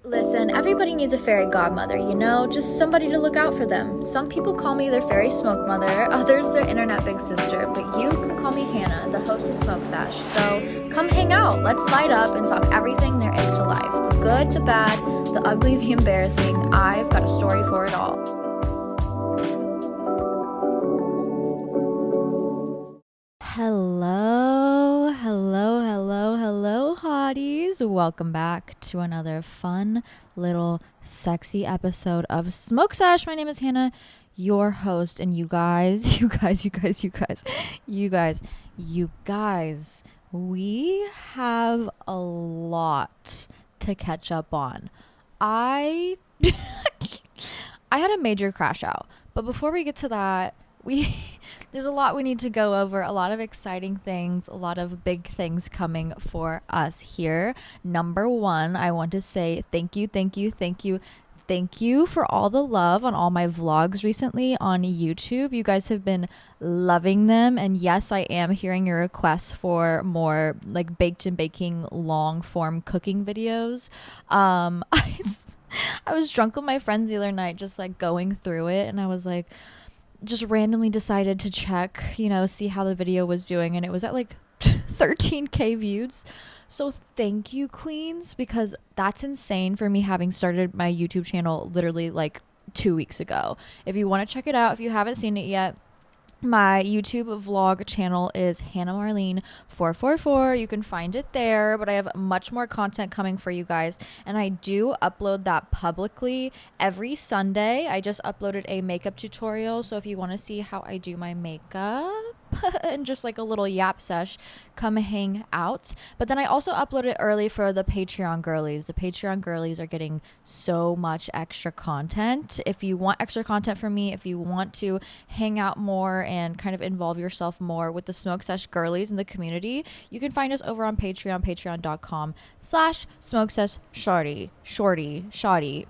Listen, everybody needs a fairy godmother, just somebody to look out for them. Some people call me their fairy smoke mother, others their internet big sister, but you can call me Hannah, the host of Smoke Sash. So come hang out, let's light up and talk everything there is to life. The good, the bad, the ugly, the embarrassing. I've got a story for it all. Hello, hotties. Welcome back to another fun, little, sexy episode of Smoke Sash. My name is Hannah, your host, and you guys, we have a lot to catch up on. I had a major crash out, but before we get to that, there's a lot we need to go over, a lot of exciting things, a lot of big things coming for us here. Number one, I want to say thank you for all the love on all my vlogs recently on YouTube. You guys have been loving them, and yes, I am hearing your requests for more like baked and baking long form cooking videos. I was drunk with my friends the other night just like going through it, and I was like just randomly decided to check, see how the video was doing, and it was at like 13k views. So thank you, queens, because that's insane for me having started my YouTube channel literally like 2 weeks ago. If you want to check it out, if you haven't seen it yet, my YouTube vlog channel is Hannah Marlene 444. You can find it there, but I have much more content coming for you guys, and I do upload that publicly every Sunday. I just uploaded a makeup tutorial, so if you want to see how I do my makeup and just like a little yap sesh, come hang out. But then I also upload it early for the Patreon girlies. The Patreon girlies are getting so much extra content. If you want extra content from me, if you want to hang out more and kind of involve yourself more with the Smoke Sesh girlies in the community, you can find us over on Patreon, patreon.com/smokeseshshorty, shoddy,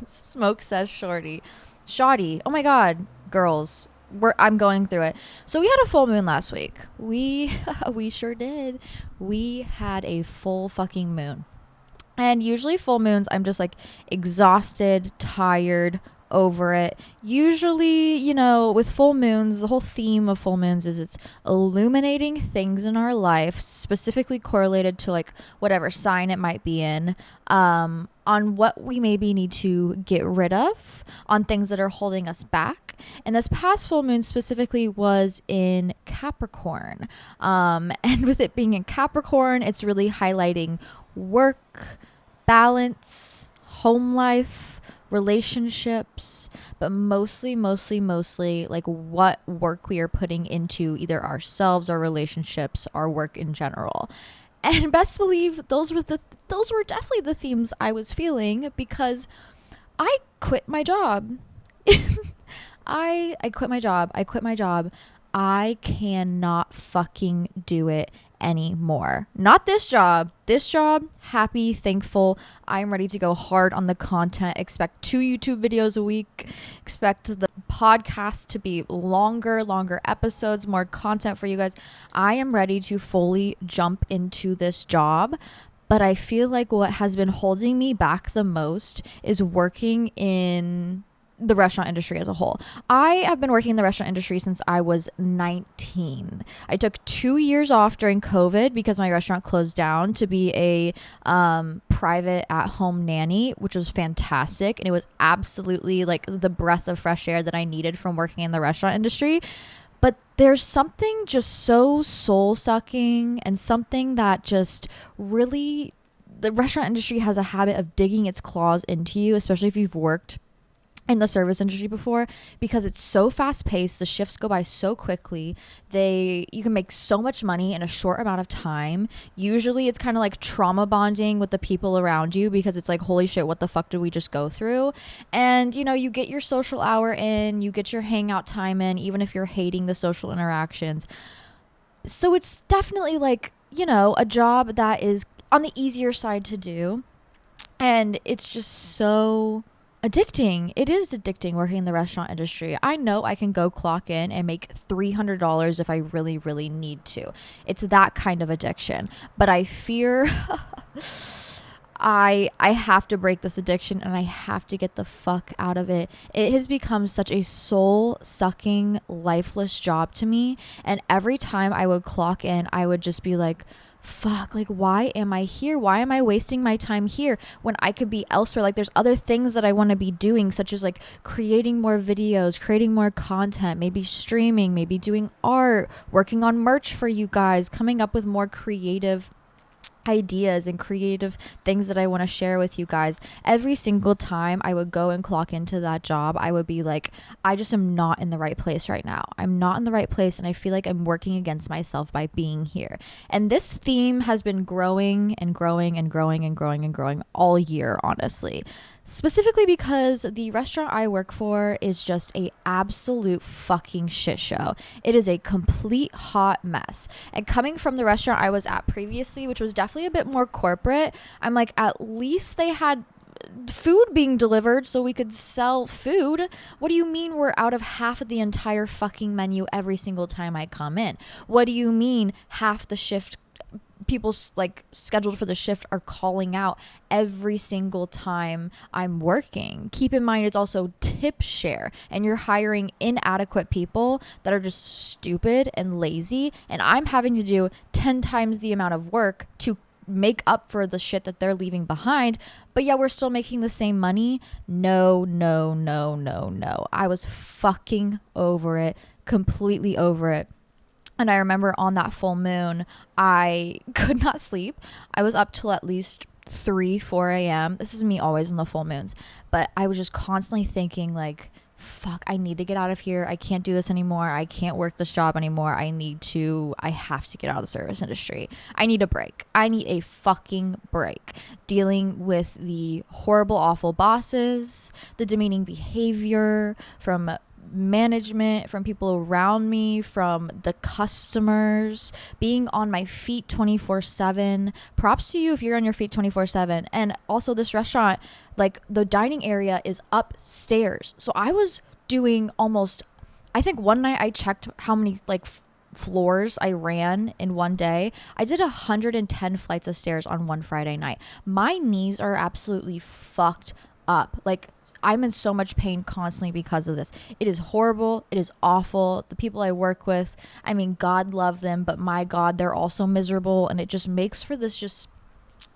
Smoke Sesh Shorty, shoddy. Oh my God, girls. I'm going through it. So we had a full moon last week. We sure did. We had a full fucking moon. And usually full moons, I'm just like exhausted, tired, over it. Usually, with full moons, the whole theme of full moons is it's illuminating things in our life, specifically correlated to like whatever sign it might be in, on what we maybe need to get rid of, on things that are holding us back. And this past full moon specifically was in Capricorn. And with it being in Capricorn, it's really highlighting work, balance, home life, relationships, but mostly like what work we are putting into either ourselves, our relationships, our work in general. And best believe those were definitely the themes I was feeling, because I quit my job. I quit my job. I cannot fucking do it anymore. Not this job. This job, happy, thankful. I'm ready to go hard on the content. Expect 2 YouTube videos a week. Expect the podcast to be longer episodes, more content for you guys. I am ready to fully jump into this job. But I feel like what has been holding me back the most is working in the restaurant industry as a whole. I have been working in the restaurant industry since I was 19. I took 2 years off during COVID because my restaurant closed down to be a private at-home nanny, which was fantastic. And it was absolutely like the breath of fresh air that I needed from working in the restaurant industry. But there's something just so soul-sucking, and something that just really, the restaurant industry has a habit of digging its claws into you, especially if you've worked in the service industry before, because it's so fast paced. The shifts go by so quickly. You can make so much money in a short amount of time. Usually it's kind of like trauma bonding with the people around you, because it's like, holy shit, what the fuck did we just go through? And you get your social hour in, you get your hangout time in, even if you're hating the social interactions. So it's definitely like, a job that is on the easier side to do. And it's just so addicting. It is addicting working in the restaurant industry. I know I can go clock in and make $300 if I really, really need to. It's that kind of addiction. But I fear I have to break this addiction and I have to get the fuck out of it. It has become such a soul sucking, lifeless job to me. And every time I would clock in, I would just be like, fuck, like, why am I here? Why am I wasting my time here when I could be elsewhere? Like, there's other things that I want to be doing, such as like creating more videos, creating more content, maybe streaming, maybe doing art, working on merch for you guys, coming up with more creative ideas and creative things that I want to share with you guys. Every single time I would go and clock into that job, I would be like, I just am not in the right place right now. I'm not in the right place, and I feel like I'm working against myself by being here. And this theme has been growing and growing and growing and growing and growing all year, honestly. Specifically because the restaurant I work for is just a absolute fucking shit show. It is a complete hot mess. And coming from the restaurant I was at previously, which was definitely a bit more corporate, I'm like, at least they had food being delivered so we could sell food. What do you mean we're out of half of the entire fucking menu every single time I come in? What do you mean half the shift people like scheduled for the shift are calling out every single time I'm working? Keep in mind, it's also tip share, and you're hiring inadequate people that are just stupid and lazy, and I'm having to do 10 times the amount of work to make up for the shit that they're leaving behind, but yeah, we're still making the same money. No, no, no, no, no. I was fucking over it, completely over it. And I remember on that full moon, I could not sleep. I was up till at least 4 a.m. This is me always on the full moons. But I was just constantly thinking like, fuck, I need to get out of here. I can't do this anymore. I can't work this job anymore. I have to get out of the service industry. I need a break. I need a fucking break. Dealing with the horrible, awful bosses, the demeaning behavior from management, from people around me, from the customers, being on my feet 24/7. Props to you if you're on your feet 24/7. And also this restaurant, like the dining area is upstairs. So I was doing almost, I think one night I checked how many like floors I ran in one day. I did 110 flights of stairs on one Friday night. My knees are absolutely fucked up. Like, I'm in so much pain constantly because of this. It is horrible. It is awful. The people I work with, I mean, God love them, but my God, they're also miserable. And it just makes for this just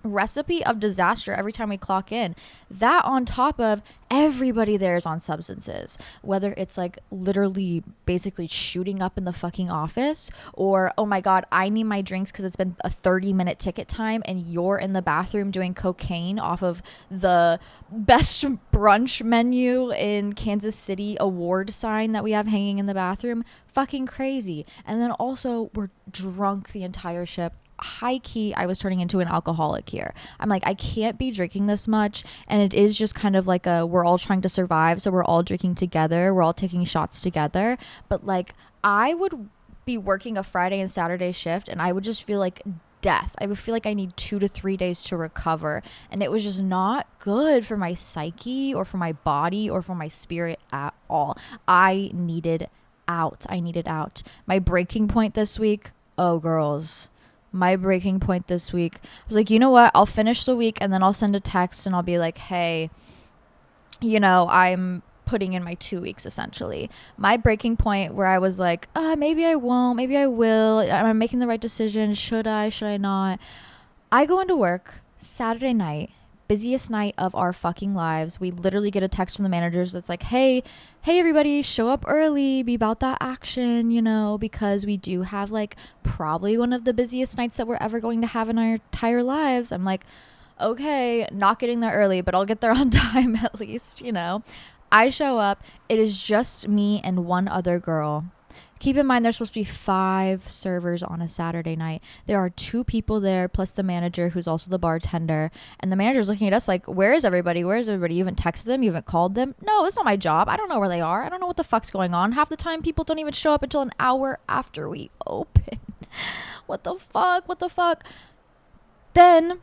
recipe of disaster every time we clock in. That on top of everybody there is on substances, whether it's like literally basically shooting up in the fucking office, or oh my God, I need my drinks because it's been a 30-minute ticket time and you're in the bathroom doing cocaine off of the best brunch menu in Kansas City award sign that we have hanging in the bathroom. Fucking crazy. And then also we're drunk the entire ship. High key, I was turning into an alcoholic here. I'm like, I can't be drinking this much. And it is just kind of like we're all trying to survive. So we're all drinking together. We're all taking shots together. But like, I would be working a Friday and Saturday shift and I would just feel like death. I would feel like I need 2 to 3 days to recover. And it was just not good for my psyche or for my body or for my spirit at all. I needed out. My breaking point this week, oh girls, my breaking point this week, I was like, you know what? I'll finish the week and then I'll send a text and I'll be like, hey, you know, I'm putting in my 2 weeks essentially. My breaking point where I was like, maybe I won't, maybe I will. Am I making the right decision? Should I not? I go into work Saturday night, busiest night of our fucking lives. We literally get a text from the managers that's like, hey everybody, show up early, be about that action, you know, because we do have like probably one of the busiest nights that we're ever going to have in our entire lives. I'm like, okay, not getting there early, but I'll get there on time at least, you know. I show up, it is just me and one other girl. Keep in mind, there's supposed to be 5 servers on a Saturday night. There are 2 people there, plus the manager, who's also the bartender. And the manager's looking at us like, where is everybody? You haven't texted them? You haven't called them? No, that's not my job. I don't know where they are. I don't know what the fuck's going on. Half the time, people don't even show up until an hour after we open. What the fuck? Then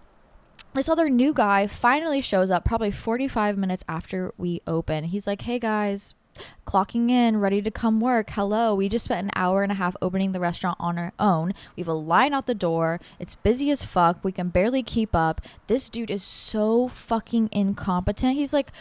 this other new guy finally shows up probably 45 minutes after we open. He's like, hey guys, clocking in, ready to come work. Hello, we just spent an hour and a half opening the restaurant on our own. We have a line out the door. It's busy as fuck. We can barely keep up. This dude is so fucking incompetent. He's like,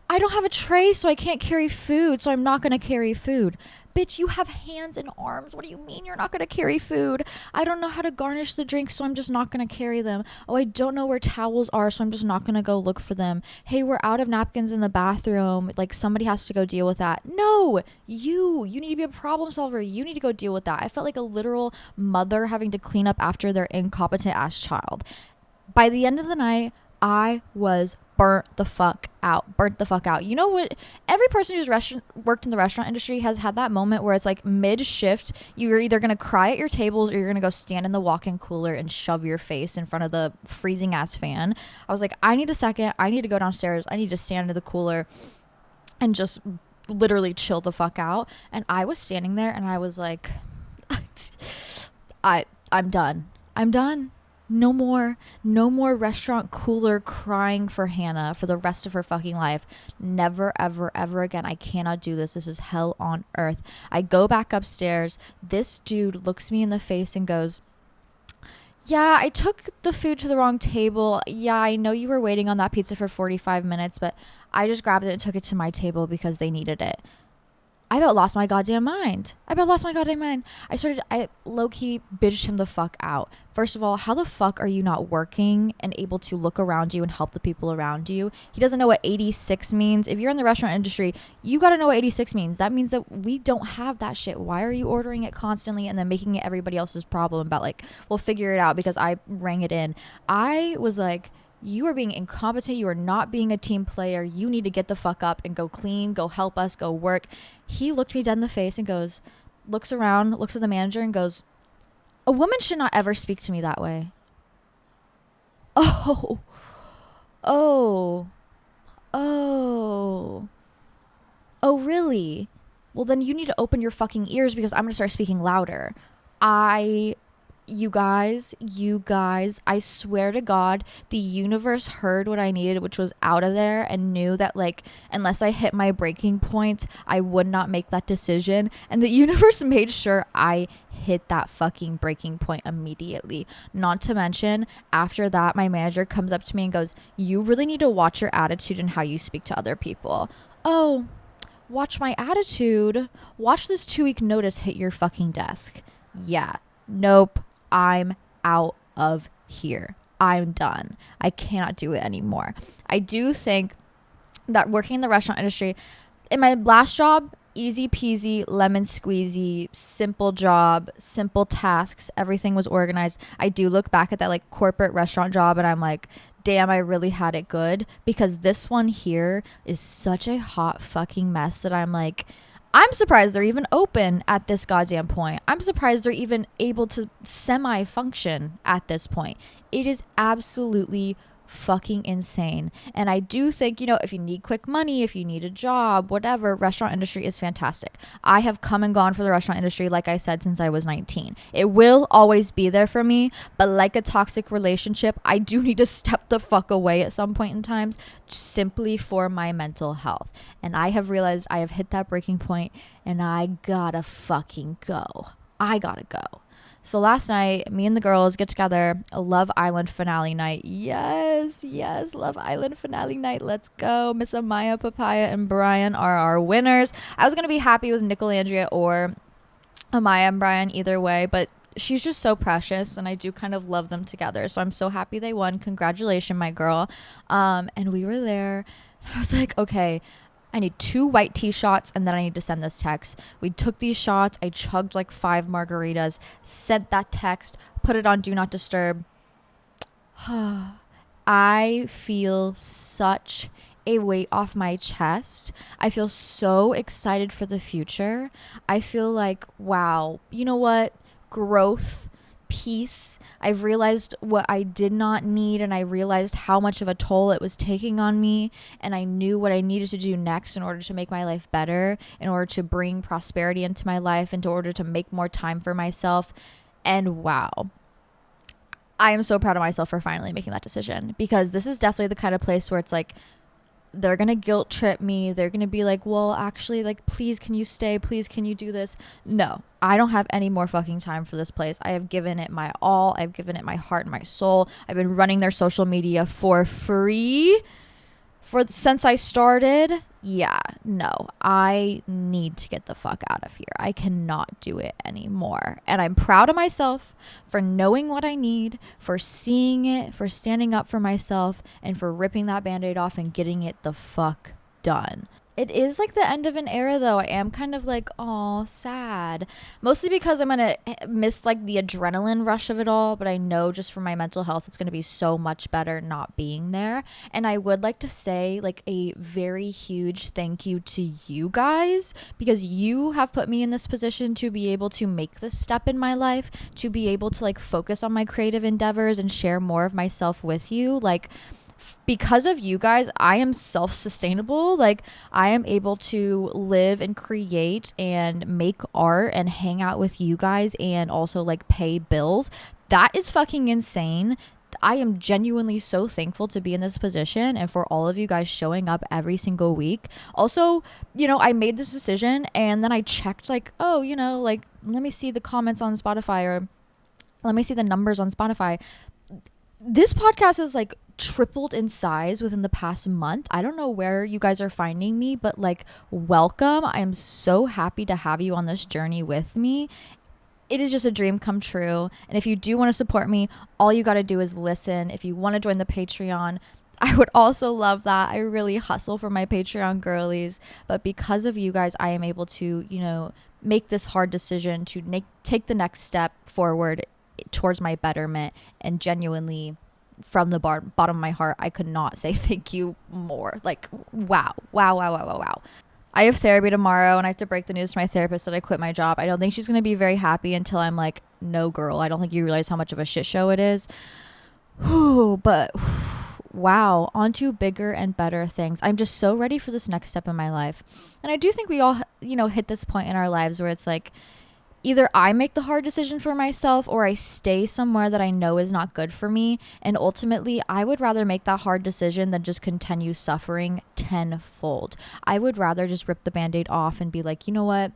I don't have a tray, so I can't carry food, so I'm not going to carry food. Bitch, you have hands and arms. What do you mean you're not going to carry food? I don't know how to garnish the drinks, so I'm just not going to carry them. Oh, I don't know where towels are, so I'm just not going to go look for them. Hey, we're out of napkins in the bathroom. Like, somebody has to go deal with that. No, you need to be a problem solver. You need to go deal with that. I felt like a literal mother having to clean up after their incompetent ass child. By the end of the night, I was burnt the fuck out. You know what? Every person who's worked in the restaurant industry has had that moment where it's like mid-shift, you're either going to cry at your tables or you're going to go stand in the walk-in cooler and shove your face in front of the freezing ass fan. I was like, I need a second. I need to go downstairs. I need to stand into the cooler and just literally chill the fuck out. And I was standing there and I was like, I'm done. No more restaurant cooler crying for Hannah for the rest of her fucking life. Never, ever, ever again. I cannot do this. This is hell on earth. I go back upstairs. This dude looks me in the face and goes, yeah, I took the food to the wrong table. Yeah, I know you were waiting on that pizza for 45 minutes, but I just grabbed it and took it to my table because they needed it. I about lost my goddamn mind. I low-key bitched him the fuck out. First of all, how the fuck are you not working and able to look around you and help the people around you? He doesn't know what 86 means. If you're in the restaurant industry, you got to know what 86 means. That means that we don't have that shit. Why are you ordering it constantly and then making it everybody else's problem about like, we'll figure it out because I rang it in. I was like, you are being incompetent. You are not being a team player. You need to get the fuck up and go clean, go help us, go work. He looked me dead in the face and goes, looks around, looks at the manager and goes, a woman should not ever speak to me that way. Oh, really? Well, then you need to open your fucking ears because I'm going to start speaking louder. You guys, I swear to God, the universe heard what I needed, which was out of there, and knew that, like, unless I hit my breaking point, I would not make that decision. And the universe made sure I hit that fucking breaking point immediately. Not to mention, after that, my manager comes up to me and goes, you really need to watch your attitude and how you speak to other people. Oh, watch my attitude? Watch this 2-week notice hit your fucking desk. Yeah. Nope. I'm out of here. I'm done. I cannot do it anymore. I do think that working in the restaurant industry, in my last job, easy peasy, lemon squeezy, simple job, simple tasks, everything was organized. I do look back at that like corporate restaurant job and I'm like, damn, I really had it good, because this one here is such a hot fucking mess that I'm like, I'm surprised they're even open at this goddamn point. I'm surprised they're even able to semi-function at this point. It is absolutely fucking insane. And I do think, you know, if you need quick money, if you need a job, whatever, restaurant industry is fantastic. I have come and gone for the restaurant industry, like I said, since I was 19. It will always be there for me, but like a toxic relationship, I do need to step the fuck away at some point in times, simply for my mental health. And I have realized I have hit that breaking point and I gotta fucking go. I gotta go. So last night, me and the girls get together, a Love Island finale night. Yes, Love Island finale night. Let's go. Miss Amaya, Papaya, and Brian are our winners. I was going to be happy with Nicolandria or Amaya and Brian either way, but she's just so precious, and I do kind of love them together. So I'm so happy they won. Congratulations, my girl. And we were there. I was like, okay, I need 2 white tea shots and then I need to send this text. We took these shots. I chugged like 5 margaritas, sent that text, put it on Do Not Disturb. I feel such a weight off my chest. I feel so excited for the future. I feel like, wow, you know what? Growth, peace. I've realized what I did not need, and I realized how much of a toll it was taking on me, and I knew what I needed to do next in order to make my life better, in order to bring prosperity into my life, in order to make more time for myself. And wow, I am so proud of myself for finally making that decision, because this is definitely the kind of place where it's like, they're going to guilt trip me. They're going to be like, well, actually, like, please, can you stay? Please, can you do this? No, I don't have any more fucking time for this place. I have given it my all. I've given it my heart and my soul. I've been running their social media for free since I started. Yeah, no, I need to get the fuck out of here. I cannot do it anymore. And I'm proud of myself for knowing what I need, for seeing it, for standing up for myself, and for ripping that band-aid off and getting it the fuck done. It is like the end of an era, though. I am kind of like, oh, sad. Mostly because I'm going to miss like the adrenaline rush of it all. But I know just for my mental health, it's going to be so much better not being there. And I would like to say like a very huge thank you to you guys, because you have put me in this position to be able to make this step in my life, to be able to like focus on my creative endeavors and share more of myself with you. Like, because of you guys, I am self-sustainable. Like, I am able to live and create and make art and hang out with you guys and also like pay bills. That is fucking insane. I am genuinely so thankful to be in this position and for all of you guys showing up every single week. Also, you know, I made this decision and then I checked like, oh, you know, like, let me see the comments on Spotify, or let me see the numbers on Spotify. This podcast is like tripled in size within the past month. I don't know where you guys are finding me, but like, welcome. I am so happy to have you on this journey with me. It is just a dream come true. And if you do want to support me, all you got to do is listen. If you want to join the Patreon, I would also love that. I really hustle for my Patreon girlies, but because of you guys, I am able to, you know, make this hard decision to take the next step forward towards my betterment. And genuinely, from the bottom of my heart, I could not say thank you more. Like, wow. I have therapy tomorrow and I have to break the news to my therapist that I quit my job. I don't think she's going to be very happy until I'm like, no, girl, I don't think you realize how much of a shit show it is. But wow, on to bigger and better things. I'm just so ready for this next step in my life. And I do think we all, you know, hit this point in our lives where it's like, either I make the hard decision for myself or I stay somewhere that I know is not good for me. And ultimately, I would rather make that hard decision than just continue suffering tenfold. I would rather just rip the Band-Aid off and be like, you know what?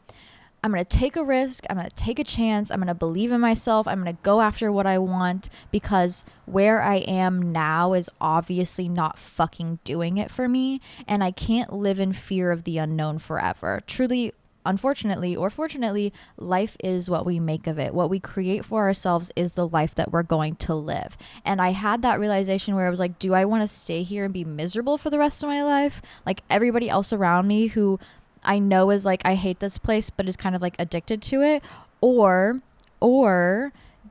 I'm going to take a risk. I'm going to take a chance. I'm going to believe in myself. I'm going to go after what I want, because where I am now is obviously not fucking doing it for me. And I can't live in fear of the unknown forever. Truly, unfortunately or fortunately, life is what we make of it. What we create for ourselves is the life that we're going to live. And I had that realization where I was like, do I want to stay here and be miserable for the rest of my life? Like everybody else around me who I know is like, I hate this place, but is kind of like addicted to it. Or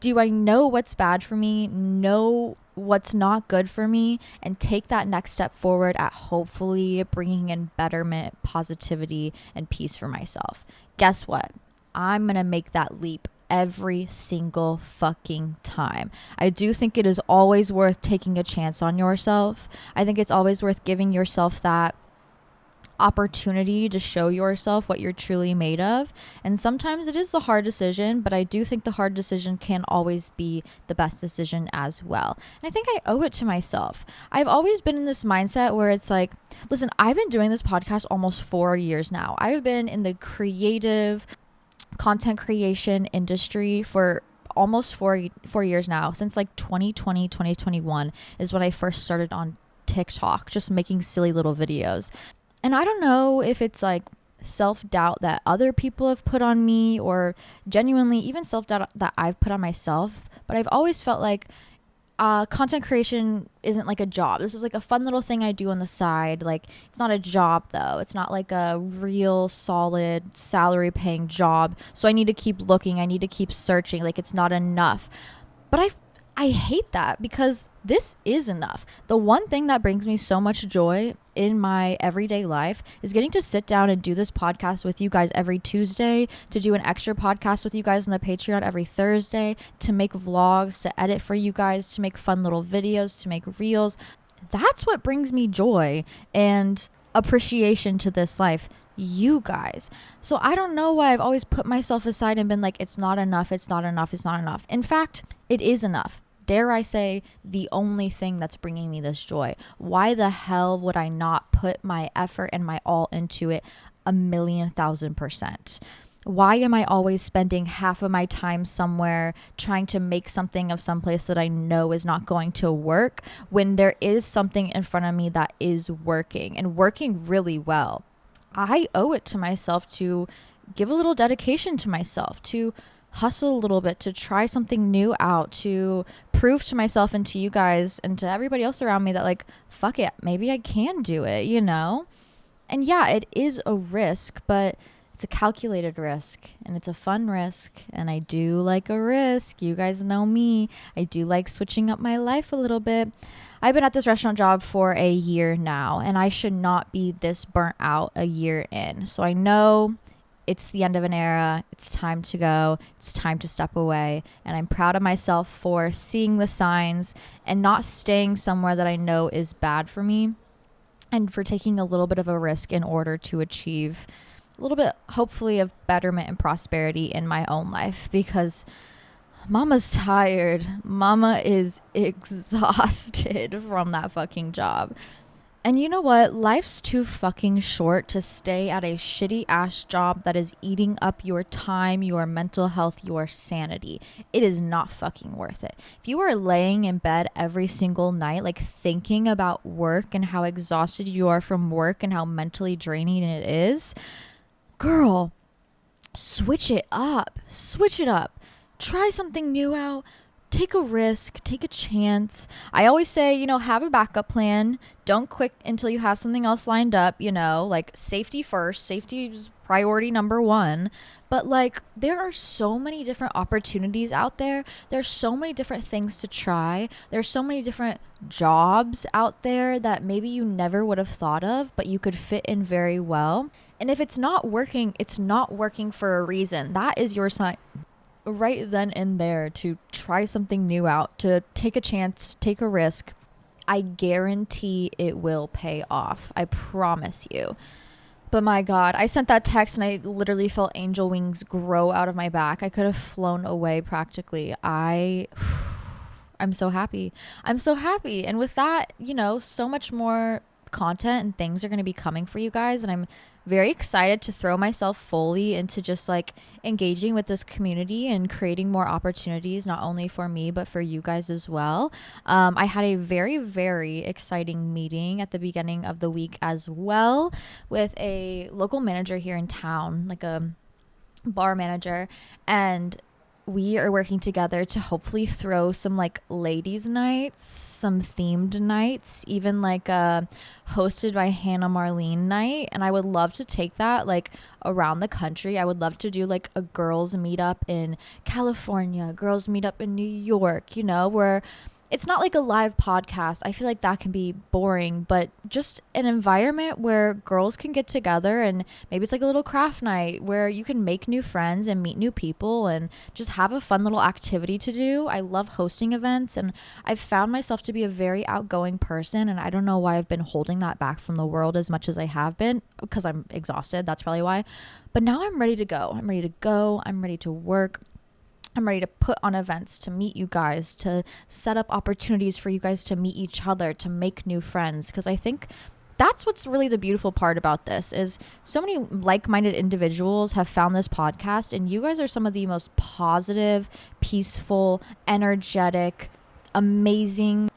do I know what's bad for me, know what's not good for me, and take that next step forward at hopefully bringing in betterment, positivity, and peace for myself? Guess what? I'm going to make that leap every single fucking time. I do think it is always worth taking a chance on yourself. I think it's always worth giving yourself that opportunity to show yourself what you're truly made of. And sometimes it is the hard decision, but I do think the hard decision can always be the best decision as well. And I think I owe it to myself. I've always been in this mindset where it's like, listen, I've been doing this podcast almost 4 years now. I've been in the creative content creation industry for almost four years now. Since like 2020, 2021 is when I first started on TikTok, just making silly little videos. And I don't know if it's like self-doubt that other people have put on me, or genuinely even self-doubt that I've put on myself, but I've always felt like content creation isn't like a job. This is like a fun little thing I do on the side. Like, it's not a job though. It's not like a real solid salary paying job. So I need to keep looking. I need to keep searching. Like, it's not enough. But I hate that, because this is enough. The one thing that brings me so much joy in my everyday life is getting to sit down and do this podcast with you guys every Tuesday, to do an extra podcast with you guys on the Patreon every Thursday, to make vlogs, to edit for you guys, to make fun little videos, to make reels. That's what brings me joy and appreciation to this life. You guys. So I don't know why I've always put myself aside and been like, it's not enough, it's not enough, it's not enough. In fact, it is enough. dare I say, the only thing that's bringing me this joy. Why the hell would I not put my effort and my all into it 1,000,000%? Why am I always spending half of my time somewhere trying to make something of some place that I know is not going to work when there is something in front of me that is working and working really well? I owe it to myself to give a little dedication to myself, to hustle a little bit, to try something new out, to prove to myself and to you guys and to everybody else around me that, like, fuck it, maybe I can do it, you know? And yeah, it is a risk, but it's a calculated risk and it's a fun risk. And I do like a risk. You guys know me. I do like switching up my life a little bit. I've been at this restaurant job for a year now, and I should not be this burnt out a year in. So I know it's the end of an era. It's time to go. It's time to step away. And I'm proud of myself for seeing the signs and not staying somewhere that I know is bad for me, and for taking a little bit of a risk in order to achieve a little bit, hopefully, of betterment and prosperity in my own life, because mama's tired. Mama is exhausted from that fucking job. And you know what? Life's too fucking short to stay at a shitty ass job that is eating up your time, your mental health, your sanity. It is not fucking worth it. If you are laying in bed every single night, like thinking about work and how exhausted you are from work and how mentally draining it is, girl, switch it up. Switch it up. Try something new out. Take a risk, take a chance. I always say, you know, have a backup plan. Don't quit until you have something else lined up, you know, like safety first. Safety is priority number one. But like, there are so many different opportunities out there. There's so many different things to try. There's so many different jobs out there that maybe you never would have thought of, but you could fit in very well. And if it's not working, it's not working for a reason. That is your sign right then and there to try something new out, to take a chance, take a risk. I guarantee it will pay off. I promise you. But my God, I sent that text and I literally felt angel wings grow out of my back. I could have flown away practically. I'm so happy. I'm so happy. And with that, you know, so much more content and things are going to be coming for you guys. And I'm very excited to throw myself fully into just like engaging with this community and creating more opportunities, not only for me, but for you guys as well. I had a very, very exciting meeting at the beginning of the week as well with a local manager here in town, like a bar manager. And we are working together to hopefully throw some like ladies nights, some themed nights, even like a hosted by Hannah Marlene night. And I would love to take that like around the country. I would love to do like a girls meetup in California, girls meetup in New York, you know, where it's not like a live podcast. I feel like that can be boring, but just an environment where girls can get together, and maybe it's like a little craft night where you can make new friends and meet new people and just have a fun little activity to do. I love hosting events, and I've found myself to be a very outgoing person, and I don't know why I've been holding that back from the world as much as I have been, because I'm exhausted. That's probably why. But now I'm ready to go. I'm ready to go. I'm ready to work. I'm ready to put on events, to meet you guys, to set up opportunities for you guys to meet each other, to make new friends. Because I think that's what's really the beautiful part about this, is so many like-minded individuals have found this podcast, and you guys are some of the most positive, peaceful, energetic, amazing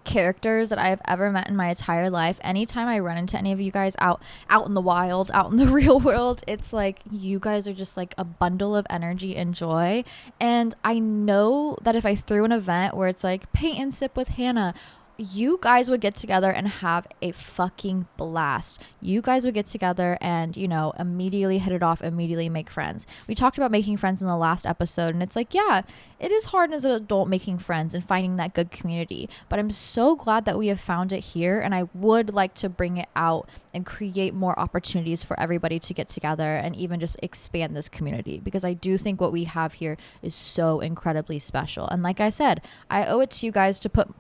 characters that I have ever met in my entire life. Anytime I run into any of you guys out in the wild, out in the real world, it's like you guys are just like a bundle of energy and joy. And I know that if I threw an event where it's like paint and sip with Hannah, you guys would get together and have a fucking blast. You guys would get together and, you know, immediately hit it off, immediately make friends. We talked about making friends in the last episode, and it's like, yeah, it is hard as an adult making friends and finding that good community, but I'm so glad that we have found it here, and I would like to bring it out and create more opportunities for everybody to get together and even just expand this community, because I do think what we have here is so incredibly special. And like I said, I owe it to you guys to put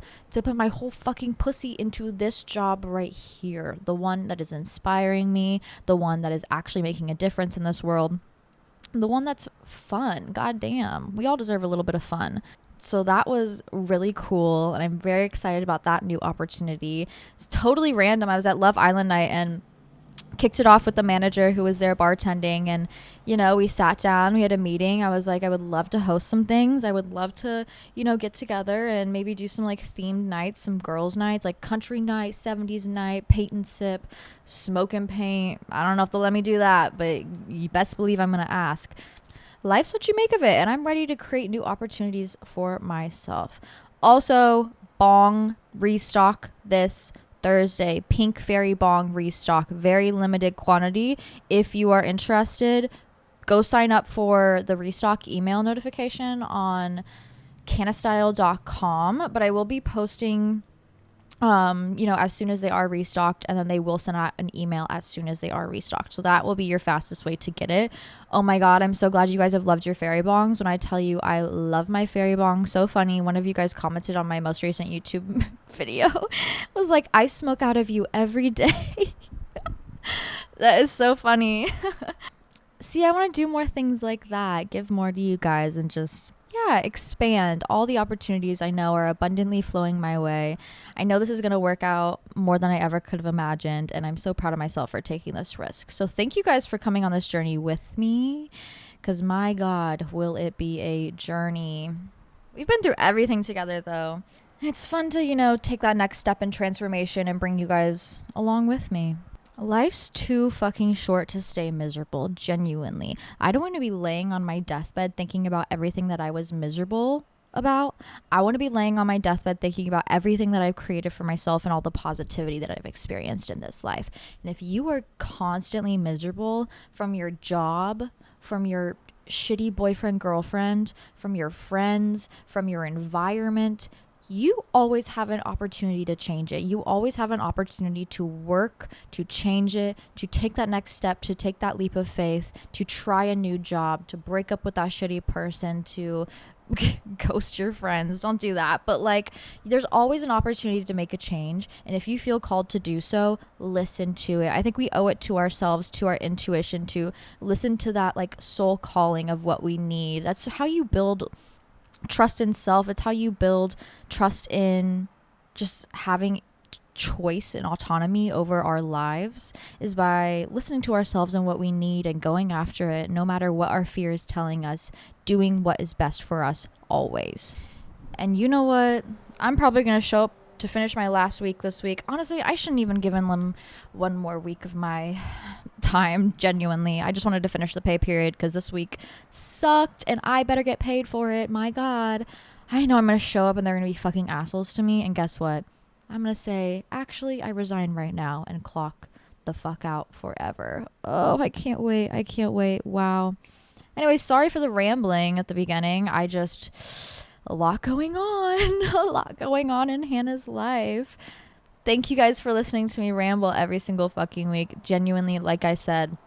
my whole fucking pussy into this job right here, the one that is inspiring me, the one that is actually making a difference in this world, the one that's fun. God damn, we all deserve a little bit of fun. So that was really cool, and I'm very excited about that new opportunity. It's totally random. I was at Love Island night and kicked it off with the manager who was there bartending, and we sat down, we had a meeting. I was like, I would love to host some things. I would love to get together and maybe do some like themed nights, some girls nights, like country night, 70s night, paint and sip, smoke and paint. I don't know if they'll let me do that, but you best believe I'm gonna ask. Life's what you make of it, and I'm ready to create new opportunities for myself. Also, bong restock this Thursday. Pink Fairy Bong restock, very limited quantity. If you are interested, go sign up for the restock email notification on canastyle.com. But I will be posting as soon as they are restocked, and then they will send out an email as soon as they are restocked. So that will be your fastest way to get it. Oh my God, I'm so glad you guys have loved your fairy bongs. When I tell you I love my fairy bong, so funny. One of you guys commented on my most recent YouTube video, was like, I smoke out of you every day. That is so funny. See, I want to do more things like that, give more to you guys, and just expand. All the opportunities I know are abundantly flowing my way. I know this is going to work out more than I ever could have imagined, and I'm so proud of myself for taking this risk. So thank you guys for coming on this journey with me, because my God, will it be a journey. We've been through everything together, though. It's fun to, take that next step in transformation and bring you guys along with me. Life's too fucking short to stay miserable, genuinely. I don't want to be laying on my deathbed thinking about everything that I was miserable about. I want to be laying on my deathbed thinking about everything that I've created for myself and all the positivity that I've experienced in this life. And if you are constantly miserable from your job, from your shitty boyfriend, girlfriend, from your friends, from your environment, you always have an opportunity to change it. You always have an opportunity to work, to change it, to take that next step, to take that leap of faith, to try a new job, to break up with that shitty person, to ghost your friends. Don't do that. But there's always an opportunity to make a change. And if you feel called to do so, listen to it. I think we owe it to ourselves, to our intuition, to listen to that soul calling of what we need. That's how you build trust in self. It's how you build trust in just having choice and autonomy over our lives, is by listening to ourselves and what we need and going after it, no matter what our fear is telling us, doing what is best for us always. And you know what? I'm probably going to show up to finish my last week this week. Honestly, I shouldn't even given them one more week of my time, genuinely. I just wanted to finish the pay period because this week sucked and I better get paid for it. My God. I know I'm going to show up and they're going to be fucking assholes to me. And guess what? I'm going to say, actually, I resign right now and clock the fuck out forever. Oh, I can't wait. I can't wait. Wow. Anyway, sorry for the rambling at the beginning. A lot going on. A lot going on in Hannah's life. Thank you guys for listening to me ramble every single fucking week. Genuinely, like I said,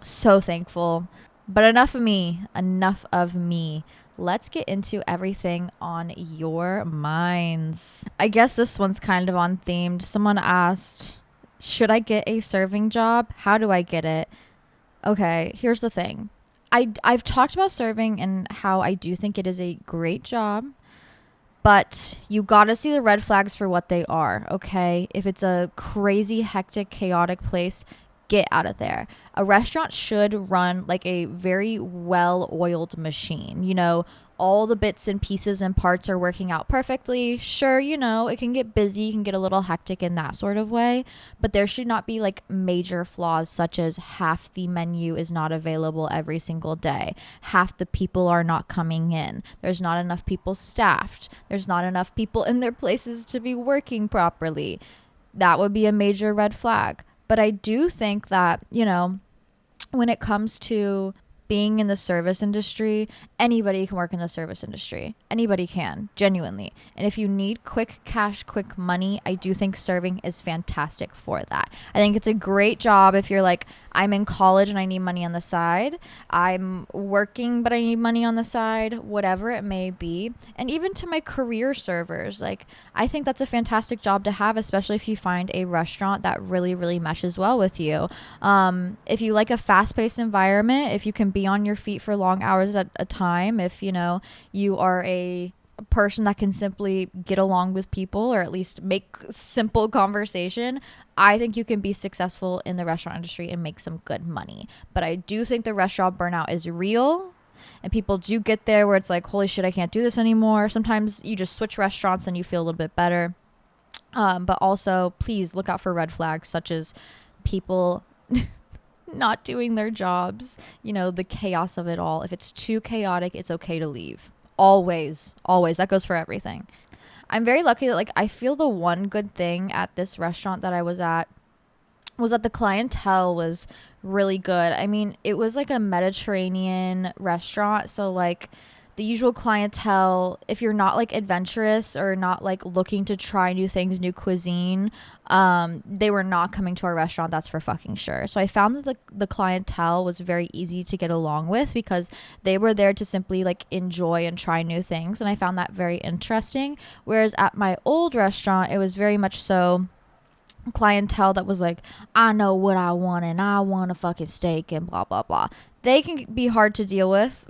so thankful. But enough of me. Enough of me. Let's get into everything on your minds. I guess this one's kind of on themed. Someone asked, should I get a serving job? How do I get it? Okay, here's the thing. I've talked about serving and how I do think it is a great job, but you gotta see the red flags for what they are, okay? If it's a crazy, hectic, chaotic place, get out of there. A restaurant should run like a very well-oiled machine. All the bits and pieces and parts are working out perfectly. Sure, it can get busy, it can get a little hectic in that sort of way, but there should not be major flaws such as half the menu is not available every single day. Half the people are not coming in. There's not enough people staffed. There's not enough people in their places to be working properly. That would be a major red flag. But I do think that, when it comes to being in the service industry, anybody can work in the service industry. Anybody can, genuinely. And if you need quick cash, quick money, I do think serving is fantastic for that. I think it's a great job if you're I'm in college and I need money on the side. I'm working, but I need money on the side, whatever it may be. And even to my career servers, I think that's a fantastic job to have, especially if you find a restaurant that really, really meshes well with you. If you like a fast-paced environment, if you can be on your feet for long hours at a time, if you are a a person that can simply get along with people or at least make simple conversation, I think you can be successful in the restaurant industry and make some good money. But I do think the restaurant burnout is real. And people do get there where it's like, holy shit, I can't do this anymore. Sometimes you just switch restaurants and you feel a little bit better. But also, please look out for red flags such as people not doing their jobs, you know, the chaos of it all. If it's too chaotic, it's okay to leave. Always, always. That goes for everything. I'm very lucky that, like, I feel the one good thing at this restaurant that I was at was that the clientele was really good. I mean, it was like a Mediterranean restaurant. So, like, the usual clientele, if you're not like adventurous or not like looking to try new things, new cuisine, they were not coming to our restaurant. That's for fucking sure. So I found that the clientele was very easy to get along with because they were there to simply like enjoy and try new things. And I found that very interesting. Whereas at my old restaurant, it was very much so clientele that was like, I know what I want and I want a fucking steak and blah, blah, blah. They can be hard to deal with.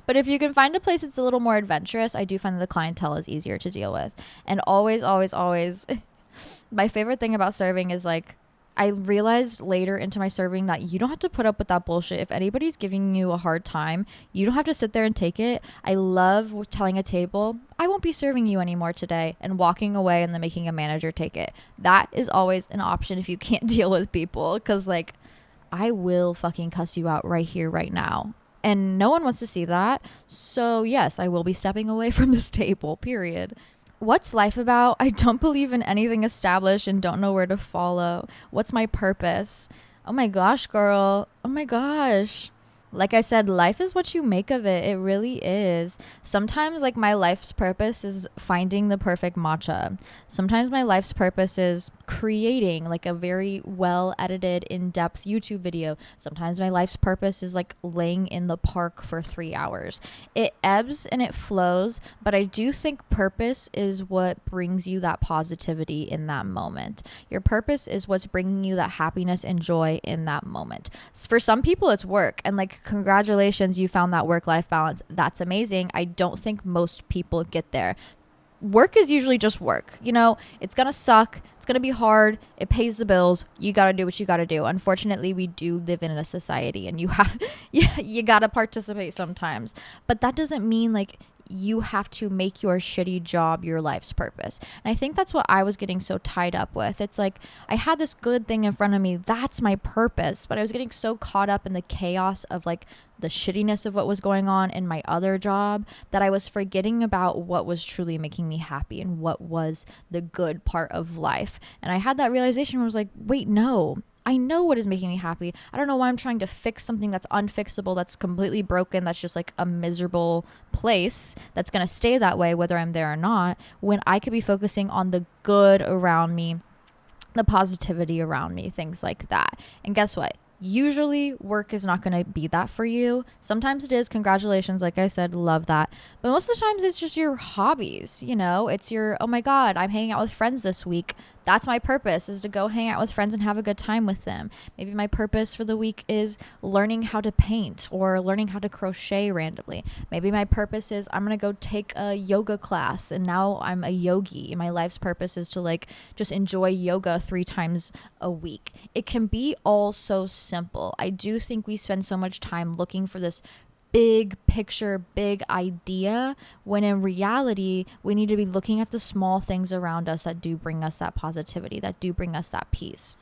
But if you can find a place that's a little more adventurous, I do find that the clientele is easier to deal with. And always, always, always, my favorite thing about serving is like, I realized later into my serving that you don't have to put up with that bullshit. If anybody's giving you a hard time, you don't have to sit there and take it. I love telling a table, I won't be serving you anymore today, and walking away and then making a manager take it. That is always an option if you can't deal with people, because like, I will fucking cuss you out right here, right now. And no one wants to see that. So yes, I will be stepping away from this table, period. What's life about? I don't believe in anything established and don't know where to follow. What's my purpose? Oh my gosh, girl. Oh my gosh. Like I said, life is what you make of it. It really is. Sometimes like my life's purpose is finding the perfect matcha. Sometimes my life's purpose is creating like a very well edited, in-depth YouTube video. Sometimes my life's purpose is like laying in the park for 3 hours. It ebbs and it flows, but I do think purpose is what brings you that positivity in that moment. Your purpose is what's bringing you that happiness and joy in that moment. For some people, it's work, and like, congratulations, you found that work-life balance. That's amazing. I don't think most people get there. Work is usually just work. You know, it's gonna suck. It's gonna be hard. It pays the bills. You gotta do what you gotta do. Unfortunately, we do live in a society, and you gotta participate sometimes. But that doesn't mean like you have to make your shitty job your life's purpose. And I think that's what I was getting so tied up with. It's like I had this good thing in front of me. That's my purpose. But I was getting so caught up in the chaos of like the shittiness of what was going on in my other job that I was forgetting about what was truly making me happy and what was the good part of life. And I had that realization where I was like, wait, no. I know what is making me happy. I don't know why I'm trying to fix something that's unfixable, that's completely broken, that's just like a miserable place that's going to stay that way whether I'm there or not, when I could be focusing on the good around me, the positivity around me, things like that. And guess what? Usually work is not going to be that for you. Sometimes it is. Congratulations. Like I said, love that. But most of the times it's just your hobbies. You know, it's your, oh my God, I'm hanging out with friends this week. That's my purpose, is to go hang out with friends and have a good time with them. Maybe my purpose for the week is learning how to paint or learning how to crochet randomly. Maybe my purpose is I'm going to go take a yoga class and now I'm a yogi. My life's purpose is to like just enjoy yoga 3 times a week. It can be all so simple. I do think we spend so much time looking for this big picture, big idea, when in reality, we need to be looking at the small things around us that do bring us that positivity, that do bring us that peace.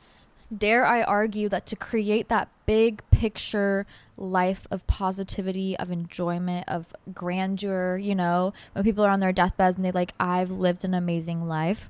Dare I argue that to create that big picture life of positivity, of enjoyment, of grandeur, you know, when people are on their deathbeds and they're like, I've lived an amazing life.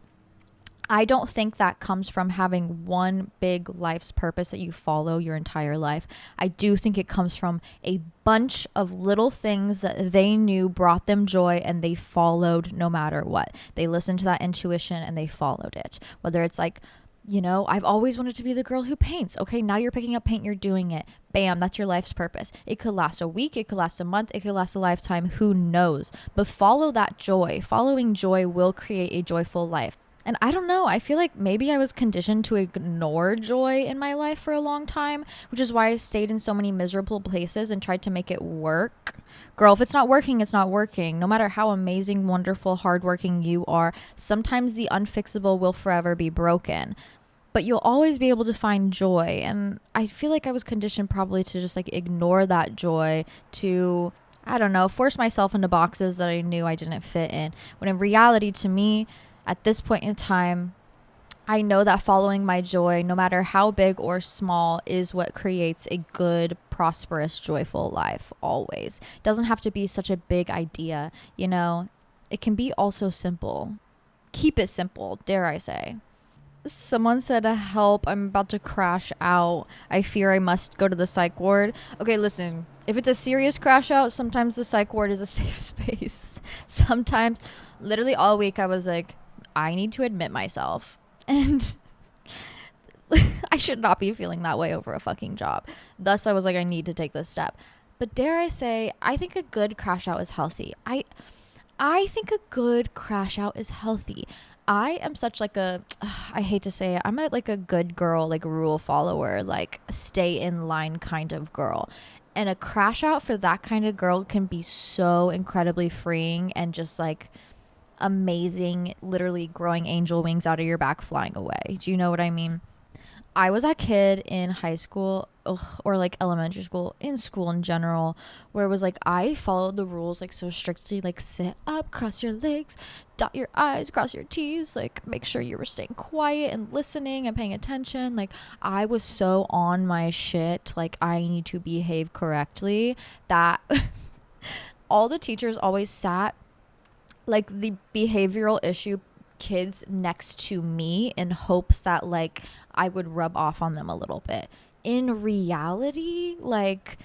I don't think that comes from having one big life's purpose that you follow your entire life. I do think it comes from a bunch of little things that they knew brought them joy and they followed no matter what. They listened to that intuition and they followed it. Whether it's like, you know, I've always wanted to be the girl who paints. Okay, now you're picking up paint, you're doing it. Bam, that's your life's purpose. It could last a week, it could last a month, it could last a lifetime, who knows? But follow that joy. Following joy will create a joyful life. And I don't know, I feel like maybe I was conditioned to ignore joy in my life for a long time, which is why I stayed in so many miserable places and tried to make it work. Girl, if it's not working, it's not working. No matter how amazing, wonderful, hardworking you are, sometimes the unfixable will forever be broken. But you'll always be able to find joy. And I feel like I was conditioned probably to just like ignore that joy, to, I don't know, force myself into boxes that I knew I didn't fit in. When in reality, to me, at this point in time, I know that following my joy, no matter how big or small, is what creates a good, prosperous, joyful life always. It doesn't have to be such a big idea, you know? It can be also simple. Keep it simple, dare I say. Someone said, help, I'm about to crash out. I fear I must go to the psych ward. Okay, listen, if it's a serious crash out, sometimes the psych ward is a safe space. Sometimes, literally all week, I was like, I need to admit myself. And I should not be feeling that way over a fucking job. Thus, I was like, I need to take this step. But dare I say, I think a good crash out is healthy. I think a good crash out is healthy. I am such like a, I hate to say it, I'm like a good girl, like rule follower, like stay in line kind of girl. And a crash out for that kind of girl can be so incredibly freeing and just like amazing, literally growing angel wings out of your back flying away. Do you know what I mean? I was that kid in high school, or like elementary school, in school in general, where it was like I followed the rules like so strictly, like sit up, cross your legs, dot your I's, cross your T's, like make sure you were staying quiet and listening and paying attention. Like I was so on my shit, like I need to behave correctly, that all the teachers always sat like the behavioral issue kids next to me in hopes that like I would rub off on them a little bit. In reality, like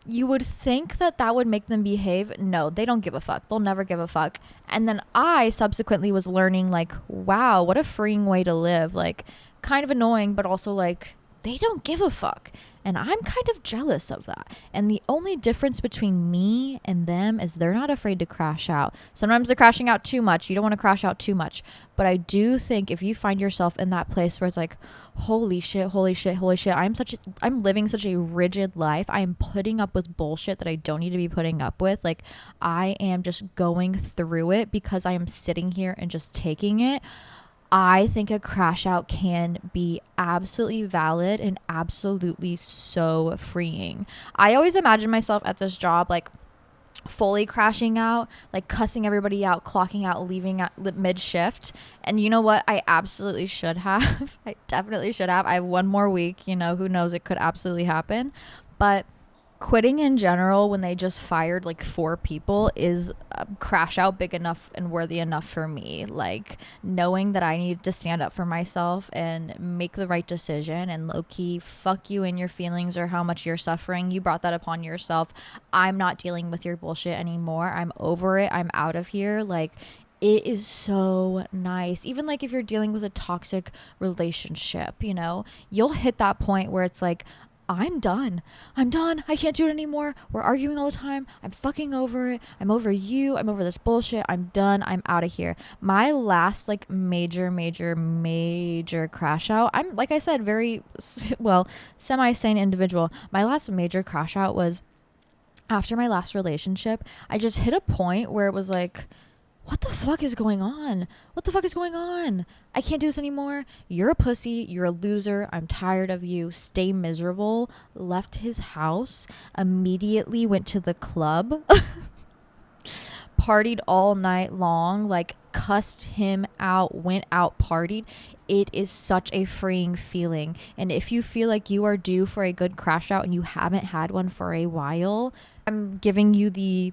you would think that that would make them behave. No, they don't give a fuck. They'll never give a fuck. And then I subsequently was learning like, wow, what a freeing way to live. Like kind of annoying, but also like they don't give a fuck. And I'm kind of jealous of that. And the only difference between me and them is they're not afraid to crash out. Sometimes they're crashing out too much. You don't want to crash out too much. But I do think if you find yourself in that place where it's like, holy shit, holy shit, holy shit, I'm living such a rigid life. I am putting up with bullshit that I don't need to be putting up with. Like I am just going through it because I am sitting here and just taking it. I think a crash out can be absolutely valid and absolutely so freeing. I always imagine myself at this job like fully crashing out, like cussing everybody out, clocking out, leaving at mid shift. And you know what? I absolutely should have. I definitely should have. I have one more week, you know, who knows, it could absolutely happen. But quitting in general when they just fired like 4 people is a crash out big enough and worthy enough for me. Like knowing that I need to stand up for myself and make the right decision, and low-key fuck you and your feelings or how much you're suffering. You brought that upon yourself. I'm not dealing with your bullshit anymore. I'm over it. I'm out of here. Like it is so nice. Even like if you're dealing with a toxic relationship, you know, you'll hit that point where it's like, I'm done. I'm done. I can't do it anymore. We're arguing all the time. I'm fucking over it. I'm over you. I'm over this bullshit. I'm done. I'm out of here. My last like major crash out. I'm, like I said, very, well, semi-sane individual. My last major crash out was after my last relationship. I just hit a point where it was like, what the fuck is going on? What the fuck is going on? I can't do this anymore. You're a pussy. You're a loser. I'm tired of you. Stay miserable. Left his house. Immediately went to the club. Partied all night long. Like cussed him out. Went out, partied. It is such a freeing feeling. And if you feel like you are due for a good crash out and you haven't had one for a while, I'm giving you the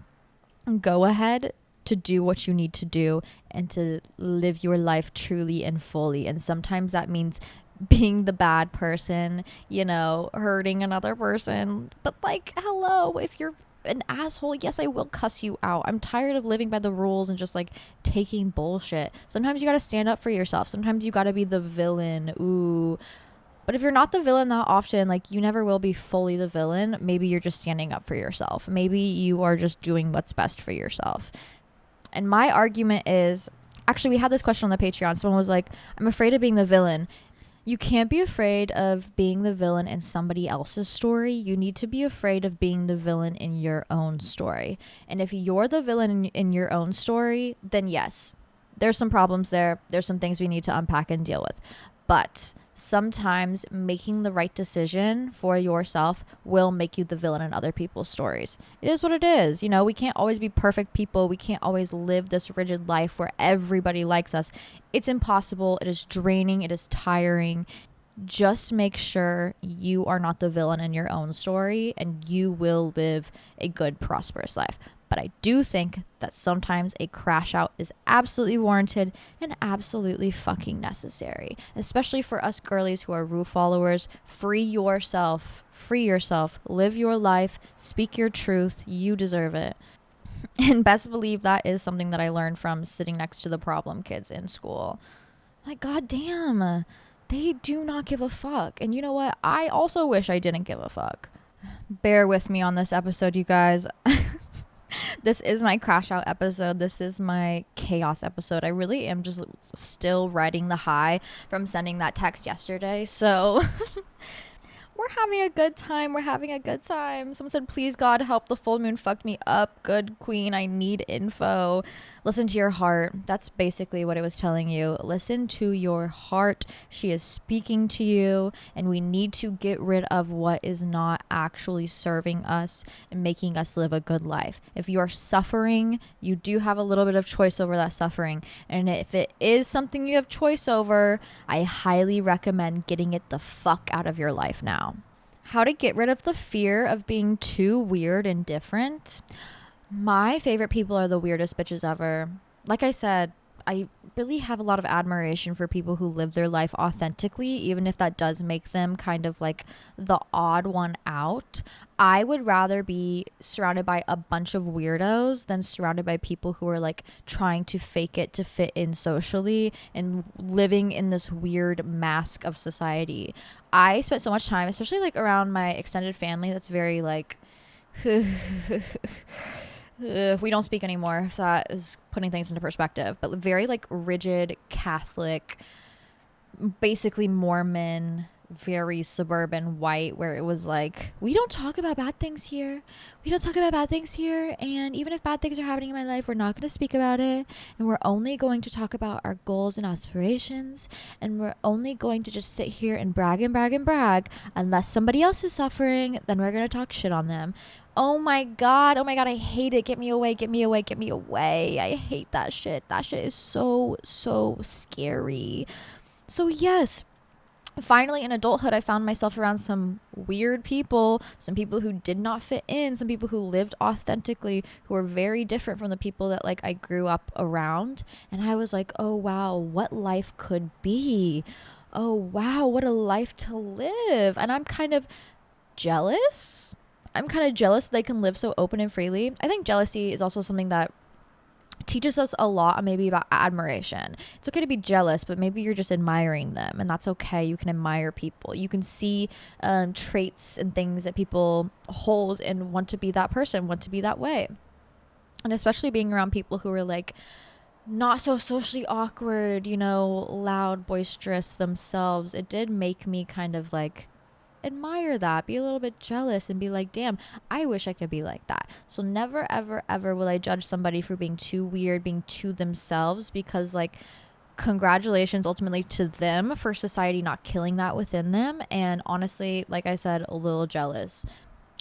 go ahead to do what you need to do and to live your life truly and fully. And sometimes that means being the bad person, you know, hurting another person. But like, hello, if you're an asshole, yes, I will cuss you out. I'm tired of living by the rules and just like taking bullshit. Sometimes you gotta stand up for yourself. Sometimes you gotta be the villain. Ooh. But if you're not the villain that often, like you never will be fully the villain. Maybe you're just standing up for yourself. Maybe you are just doing what's best for yourself. And my argument is, Actually, we had this question on the Patreon. Someone was like, I'm afraid of being the villain. You can't be afraid of being the villain in somebody else's story. You need to be afraid of being the villain in your own story. And if you're the villain in your own story, then yes, there's some problems there. There's some things we need to unpack and deal with. But sometimes making the right decision for yourself will make you the villain in other people's stories. It is what it is. You know, we can't always be perfect people. We can't always live this rigid life where everybody likes us. It's impossible. It is draining. It is tiring. Just make sure you are not the villain in your own story, and you will live a good, prosperous life. But I do think that sometimes a crash out is absolutely warranted and absolutely fucking necessary, especially for us girlies who are rule followers. Free yourself, live your life, speak your truth. You deserve it. And best believe that is something that I learned from sitting next to the problem kids in school. Like, goddamn, they do not give a fuck. And you know what? I also wish I didn't give a fuck. Bear with me on this episode, you guys. This is my crash out episode. This is my chaos episode. I really am just still riding the high from sending that text yesterday. So we're having a good time. Someone said, please God, help, the full moon fucked me up. Good queen, I need info. Listen to your heart. That's basically what it was telling you. Listen to your heart. She is speaking to you, and we need to get rid of what is not actually serving us and making us live a good life. If you are suffering, you do have a little bit of choice over that suffering. And if it is something you have choice over, I highly recommend getting it the fuck out of your life now. How to get rid of the fear of being too weird and different. My favorite people are the weirdest bitches ever. Like I said, I really have a lot of admiration for people who live their life authentically, even if that does make them kind of like the odd one out. I would rather be surrounded by a bunch of weirdos than surrounded by people who are like trying to fake it to fit in socially and living in this weird mask of society. I spent so much time, especially like around my extended family, that's very like we don't speak anymore, if that is putting things into perspective, but very like rigid Catholic, basically Mormon, very suburban white, where it was like, we don't talk about bad things here. And even if bad things are happening in my life, we're not going to speak about it. And we're only going to talk about our goals and aspirations. And we're only going to just sit here and brag. Unless somebody else is suffering, then we're going to talk shit on them. Oh my God, I hate it. Get me away. I hate that shit. That shit is so scary. So yes, finally in adulthood, I found myself around some weird people, some people who did not fit in, some people who lived authentically, who were very different from the people that like I grew up around. And I was like, oh wow, what life could be. Oh wow, what a life to live. And I'm kind of jealous that they can live so open and freely. I think jealousy is also something that teaches us a lot maybe about admiration. It's okay to be jealous, but maybe you're just admiring them, and that's okay. You can admire people. You can see traits and things that people hold and want to be that person, want to be that way. And especially being around people who are like not so socially awkward, you know, loud, boisterous themselves, it did make me kind of like admire that, be a little bit jealous, and be like, damn, I wish I could be like that. So never ever will I judge somebody for being too weird, being too themselves, because like, congratulations ultimately to them for society not killing that within them. And honestly, like I said, a little jealous.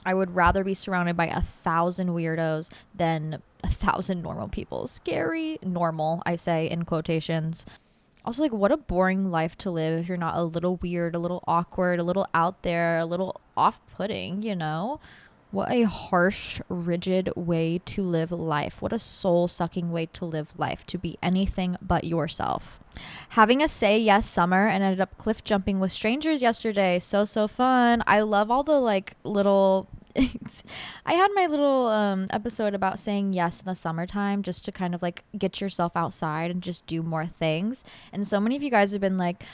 I would rather be surrounded by 1,000 weirdos than 1,000 normal people. Scary normal, I say in quotations. Also, like, what a boring life to live if you're not a little weird, a little awkward, a little out there, a little off-putting, you know? What a harsh, rigid way to live life. What a soul-sucking way to live life, to be anything but yourself. Having a say yes summer and ended up cliff jumping with strangers yesterday. So fun. I love all the like little I had my little episode about saying yes in the summertime, just to kind of like get yourself outside and just do more things. And so many of you guys have been like,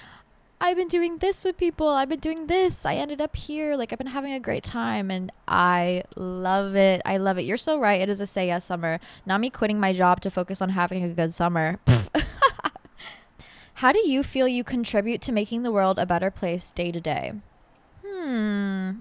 I've been doing this with people. I've been doing this. I ended up here. Like, I've been having a great time, and I love it. You're so right. It is a say yes summer. Not me quitting my job to focus on having a good summer. How do you feel you contribute to making the world a better place day to day?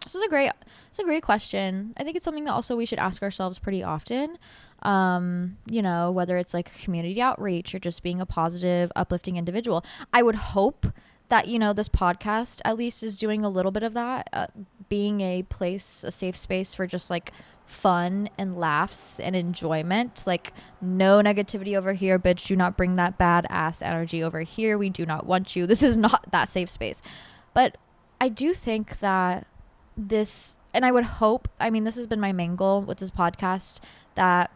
This is a great question. I think it's something that also we should ask ourselves pretty often. Whether it's like community outreach or just being a positive, uplifting individual. I would hope that, this podcast at least is doing a little bit of that, being a safe space for just like fun and laughs and enjoyment. Like, no negativity over here, bitch. Do not bring that badass energy over here. We do not want you. This is not that safe space. But I do think that and I would hope, this has been my main goal with this podcast, that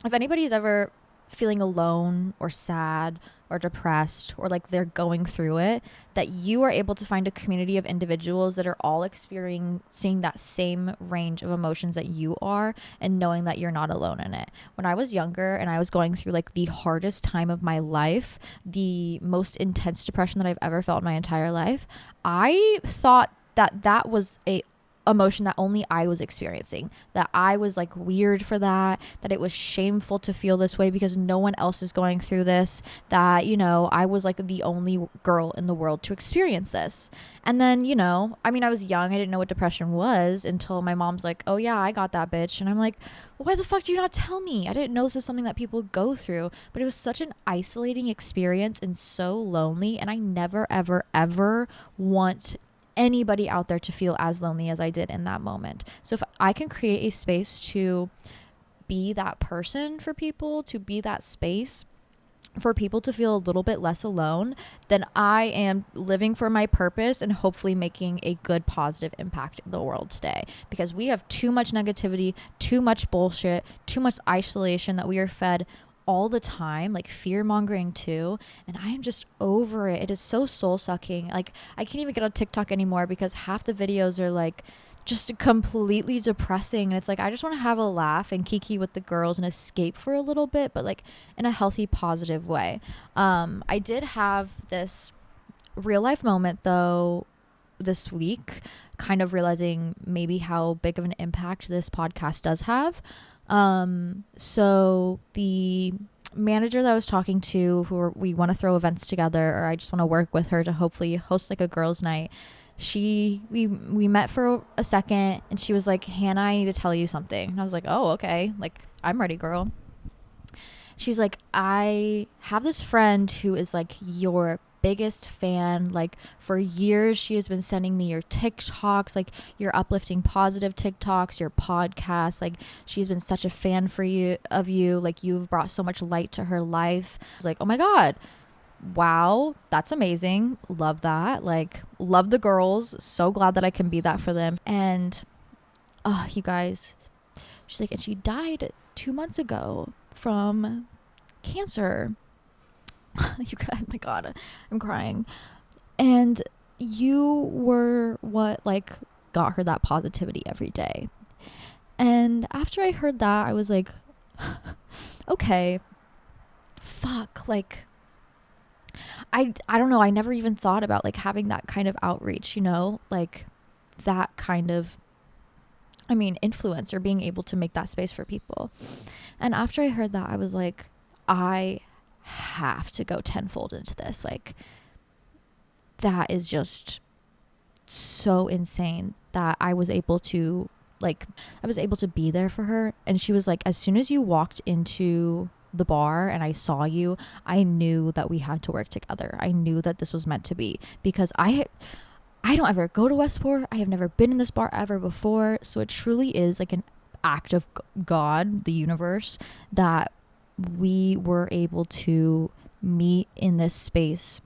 if anybody's ever feeling alone or sad or depressed or like they're going through it, that you are able to find a community of individuals that are all experiencing that same range of emotions that you are, and knowing that you're not alone in it. When I was younger and I was going through like the hardest time of my life, the most intense depression that I've ever felt in my entire life, I thought that was a emotion that only I was experiencing, that I was like weird for that it was shameful to feel this way because no one else is going through this, that, I was like the only girl in the world to experience this. And then, I was young, I didn't know what depression was until my mom's like, oh yeah, I got that, bitch. And I'm like, why the fuck do you not tell me? I didn't know this was something that people go through. But it was such an isolating experience and so lonely, and I never ever ever want anybody out there to feel as lonely as I did in that moment. So if I can create a space to be that person for people, to be that space for people to feel a little bit less alone, then I am living for my purpose and hopefully making a good positive impact in the world today. Because we have too much negativity, too much bullshit, too much isolation that we are fed all the time, like fear mongering too, and I am just over it. It is so soul sucking. Like, I can't even get on TikTok anymore because half the videos are like just completely depressing, and it's like I just want to have a laugh and kiki with the girls and escape for a little bit, but like in a healthy, positive way. I did have this real life moment though this week, kind of realizing maybe how big of an impact this podcast does have. So the manager that I was talking to, we want to throw events together, or I just want to work with her to hopefully host like a girls' night. We met for a second, and she was like, Hannah, I need to tell you something. And I was like, oh, okay. Like, I'm ready, girl. She's like, I have this friend who is like your biggest fan. Like, for years she has been sending me your TikToks, like your uplifting positive TikToks, your podcast. Like, she's been such a fan of you. Like, you've brought so much light to her life. I was like, oh my God, wow, that's amazing. Love that. Like, love the girls. So glad that I can be that for them. And you guys, she's like, and she died 2 months ago from cancer. You guys, oh my God, I'm crying. And you were what like got her that positivity every day. And after I heard that, I was like, okay, fuck, like I don't know, I never even thought about like having that kind of outreach, like that kind of influence, or being able to make that space for people. And after I heard that, I was like, I have to go tenfold into this. Like, that is just so insane that I was able to be there for her. And she was like, as soon as you walked into the bar and I saw you, I knew that we had to work together. I knew that this was meant to be, because I don't ever go to Westport. I have never been in this bar ever before. So it truly is like an act of God, the universe, that we were able to meet in this space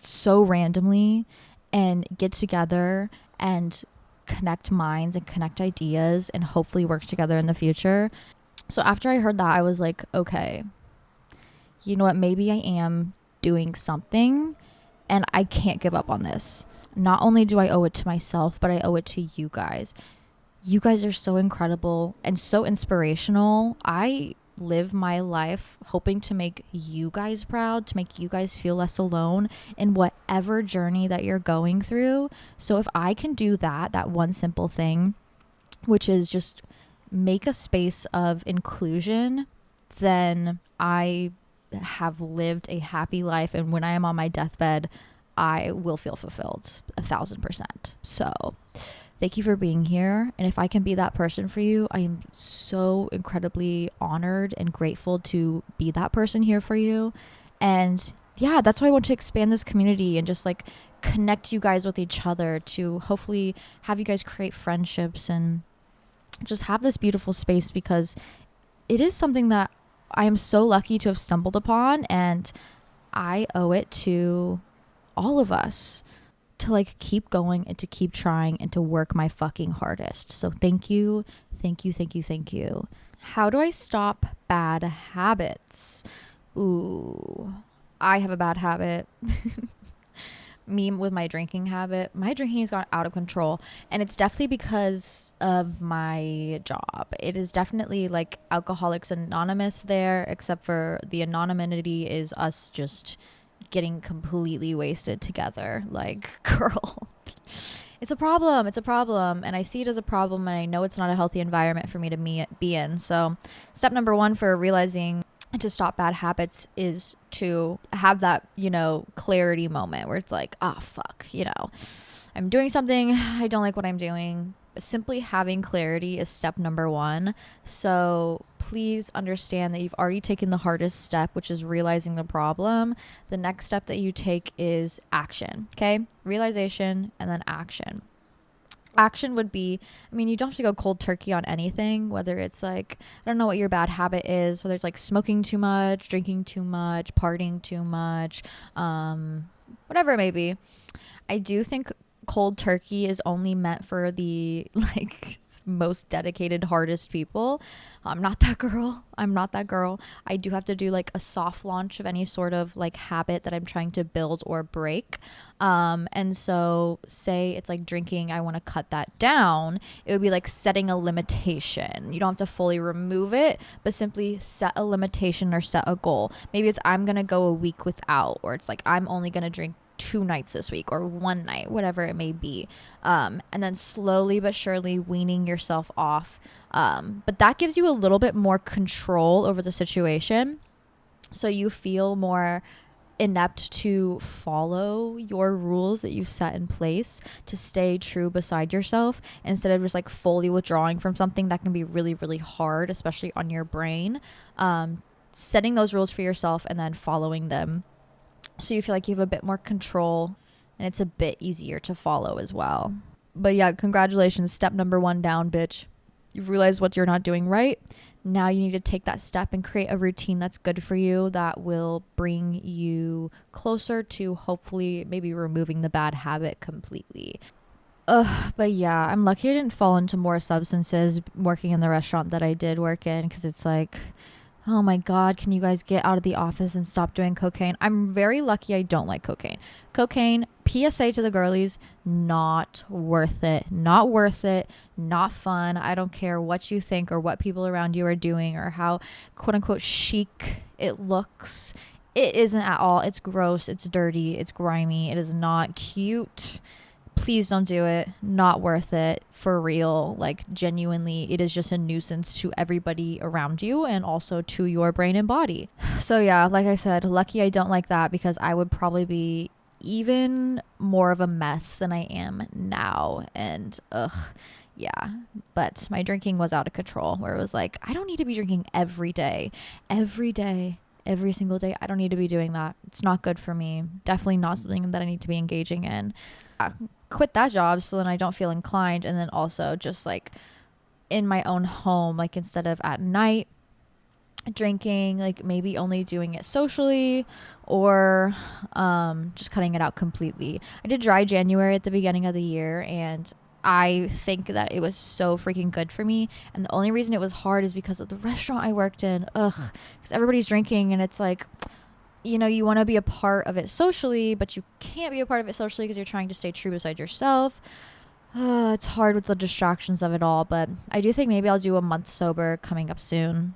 so randomly and get together and connect minds and connect ideas and hopefully work together in the future. So after I heard that, I was like, okay, you know what? Maybe I am doing something, and I can't give up on this. Not only do I owe it to myself, but I owe it to you guys. You guys are so incredible and so inspirational. I live my life hoping to make you guys proud, to make you guys feel less alone in whatever journey that you're going through. So if I can do that one simple thing, which is just make a space of inclusion, then I have lived a happy life, and when I am on my deathbed, I will feel fulfilled 1,000%. So thank you for being here. And if I can be that person for you, I am so incredibly honored and grateful to be that person here for you. And yeah, that's why I want to expand this community and just like connect you guys with each other to hopefully have you guys create friendships and just have this beautiful space, because it is something that I am so lucky to have stumbled upon, and I owe it to all of us to like keep going and to keep trying and to work my fucking hardest. So thank you, thank you, thank you, thank you. How do I stop bad habits? Ooh, I have a bad habit. Me with my drinking habit. My drinking has gone out of control, and it's definitely because of my job. It is definitely like Alcoholics Anonymous there, except for the anonymity is us just getting completely wasted together. Like, girl, it's a problem. It's a problem. And I see it as a problem, and I know it's not a healthy environment for me to be in. So step number one for realizing to stop bad habits is to have that, clarity moment where it's like, oh, fuck, I'm doing something. I don't like what I'm doing. Simply having clarity is step number one. So please understand that you've already taken the hardest step, which is realizing the problem. The next step that you take is action. Okay. Realization and then action. Action would be, you don't have to go cold turkey on anything, whether it's like, I don't know what your bad habit is, whether it's like smoking too much, drinking too much, partying too much, whatever it may be. I do think cold turkey is only meant for the like most dedicated, hardest people. I'm not that girl. I do have to do like a soft launch of any sort of like habit that I'm trying to build or break. And so say it's like drinking, I want to cut that down. It would be like setting a limitation. You don't have to fully remove it, but simply set a limitation or set a goal. Maybe it's I'm going to go a week without, or it's like I'm only going to drink 2 nights this week or 1 night, whatever it may be. And then slowly but surely weaning yourself off. But that gives you a little bit more control over the situation. So you feel more inept to follow your rules that you've set in place to stay true beside yourself, instead of just like fully withdrawing from something that can be really, really hard, especially on your brain. Setting those rules for yourself and then following them, so you feel like you have a bit more control and it's a bit easier to follow as well. But yeah, congratulations. Step number 1 down, bitch. You've realized what you're not doing right. Now you need to take that step and create a routine that's good for you, that will bring you closer to hopefully maybe removing the bad habit completely. But yeah, I'm lucky I didn't fall into more substances working in the restaurant that I did work in, because it's like, oh my God, can you guys get out of the office and stop doing cocaine? I'm very lucky I don't like cocaine. Cocaine, PSA to the girlies, not worth it. Not worth it. Not fun. I don't care what you think or what people around you are doing or how quote unquote chic it looks. It isn't at all. It's gross. It's dirty. It's grimy. It is not cute. Please don't do it. Not worth it. For real. Like, genuinely, it is just a nuisance to everybody around you and also to your brain and body. So yeah, like I said, lucky I don't like that, because I would probably be even more of a mess than I am now. And yeah, but my drinking was out of control, where it was like, I don't need to be drinking every day, every single day. I don't need to be doing that. It's not good for me. Definitely not something that I need to be engaging in. Quit that job so then I don't feel inclined. And then also just like in my own home, like instead of at night drinking, like maybe only doing it socially, or just cutting it out completely. I did dry January at the beginning of the year, and I think that it was so freaking good for me. And the only reason it was hard is because of the restaurant I worked in. Because everybody's drinking, and it's like, you want to be a part of it socially, but you can't be a part of it socially because you're trying to stay true beside yourself. It's hard with the distractions of it all, but I do think maybe I'll do a month sober coming up soon.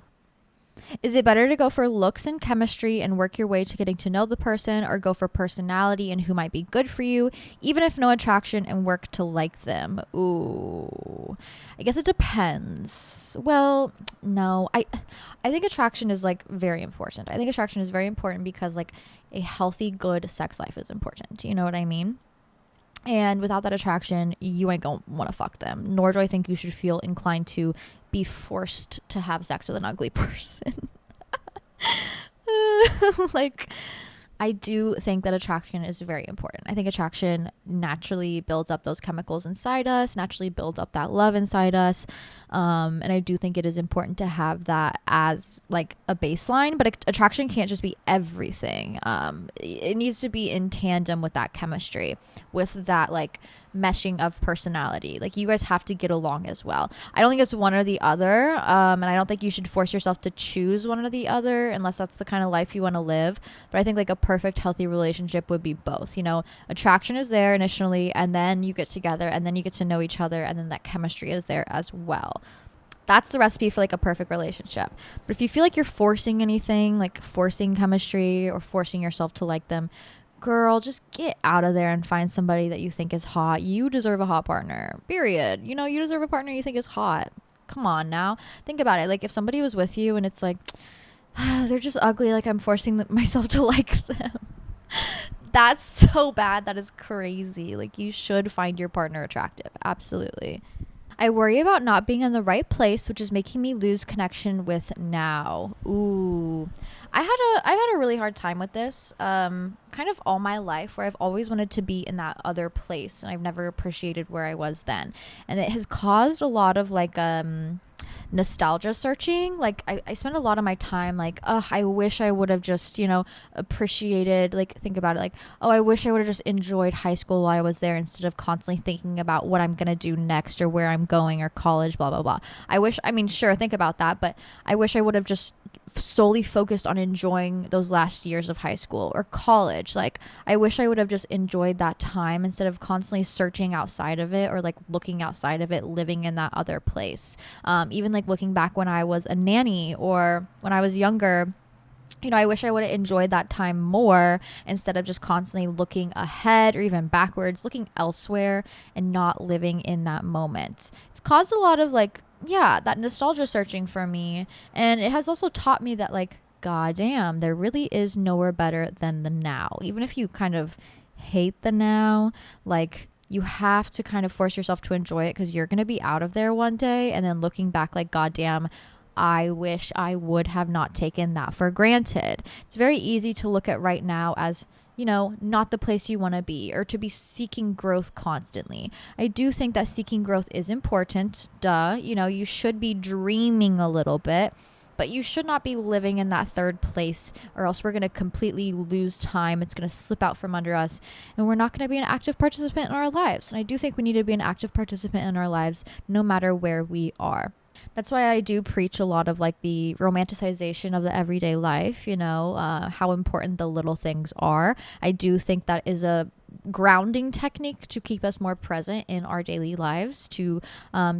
Is it better to go for looks and chemistry and work your way to getting to know the person, or go for personality and who might be good for you, even if no attraction, and work to like them? Ooh, I guess it depends. Well, no, I think attraction is like very important. I think attraction is very important because like a healthy, good sex life is important. You know what I mean? And without that attraction, you ain't gonna want to fuck them. Nor do I think you should feel inclined to be forced to have sex with an ugly person. Like, I do think that attraction is very important. I think attraction naturally builds up those chemicals inside us, naturally builds up that love inside us. And I do think it is important to have that as like a baseline, but attraction can't just be everything. It needs to be in tandem with that chemistry, with that like meshing of personality. Like, you guys have to get along as well. I don't think it's one or the other. And I don't think you should force yourself to choose one or the other unless that's the kind of life you want to live. But I think like a perfect healthy relationship would be both. You know, attraction is there initially, and then you get together, and then you get to know each other, and then that chemistry is there as well. That's the recipe for like a perfect relationship. But if you feel like you're forcing anything, like forcing chemistry or forcing yourself to like them, girl, just get out of there and find somebody that you think is hot. You deserve a hot partner, period. You know, you deserve a partner you think is hot. Come on now. Think about it. Like, if somebody was with you and it's like, they're just ugly, like I'm forcing myself to like them. That's so bad. That is crazy. Like, you should find your partner attractive. Absolutely. I worry about not being in the right place, which is making me lose connection with now. Ooh. I've had a really hard time with this, kind of all my life, where I've always wanted to be in that other place, and I've never appreciated where I was then. And it has caused a lot of like, nostalgia searching. Like, I spend a lot of my time like, oh, I wish I would have just, you know, appreciated, like, think about it, like, oh, I wish I would have just enjoyed high school while I was there, instead of constantly thinking about what I'm gonna do next, or where I'm going, or college, blah blah blah. I mean, sure, think about that, but I wish I would have just solely focused on enjoying those last years of high school or college. Like, I wish I would have just enjoyed that time, instead of constantly searching outside of it, or like looking outside of it, living in that other place. Even like looking back when I was a nanny, or when I was younger, you know, I wish I would have enjoyed that time more, instead of just constantly looking ahead, or even backwards, looking elsewhere, and not living in that moment. It's caused a lot of like, yeah, that nostalgia searching for me. And it has also taught me that, like, goddamn, there really is nowhere better than the now. Even if you kind of hate the now, like, you have to kind of force yourself to enjoy it, because you're going to be out of there one day, and then looking back like, goddamn, I wish I would have not taken that for granted. It's very easy to look at right now as, you know, not the place you want to be, or to be seeking growth constantly. I do think that seeking growth is important. Duh. You know, you should be dreaming a little bit, but you should not be living in that third place, or else we're going to completely lose time. It's going to slip out from under us, and we're not going to be an active participant in our lives. And I do think we need to be an active participant in our lives, no matter where we are. That's why I do preach a lot of like the romanticization of the everyday life, you know, how important the little things are. I do think that is a grounding technique to keep us more present in our daily lives, to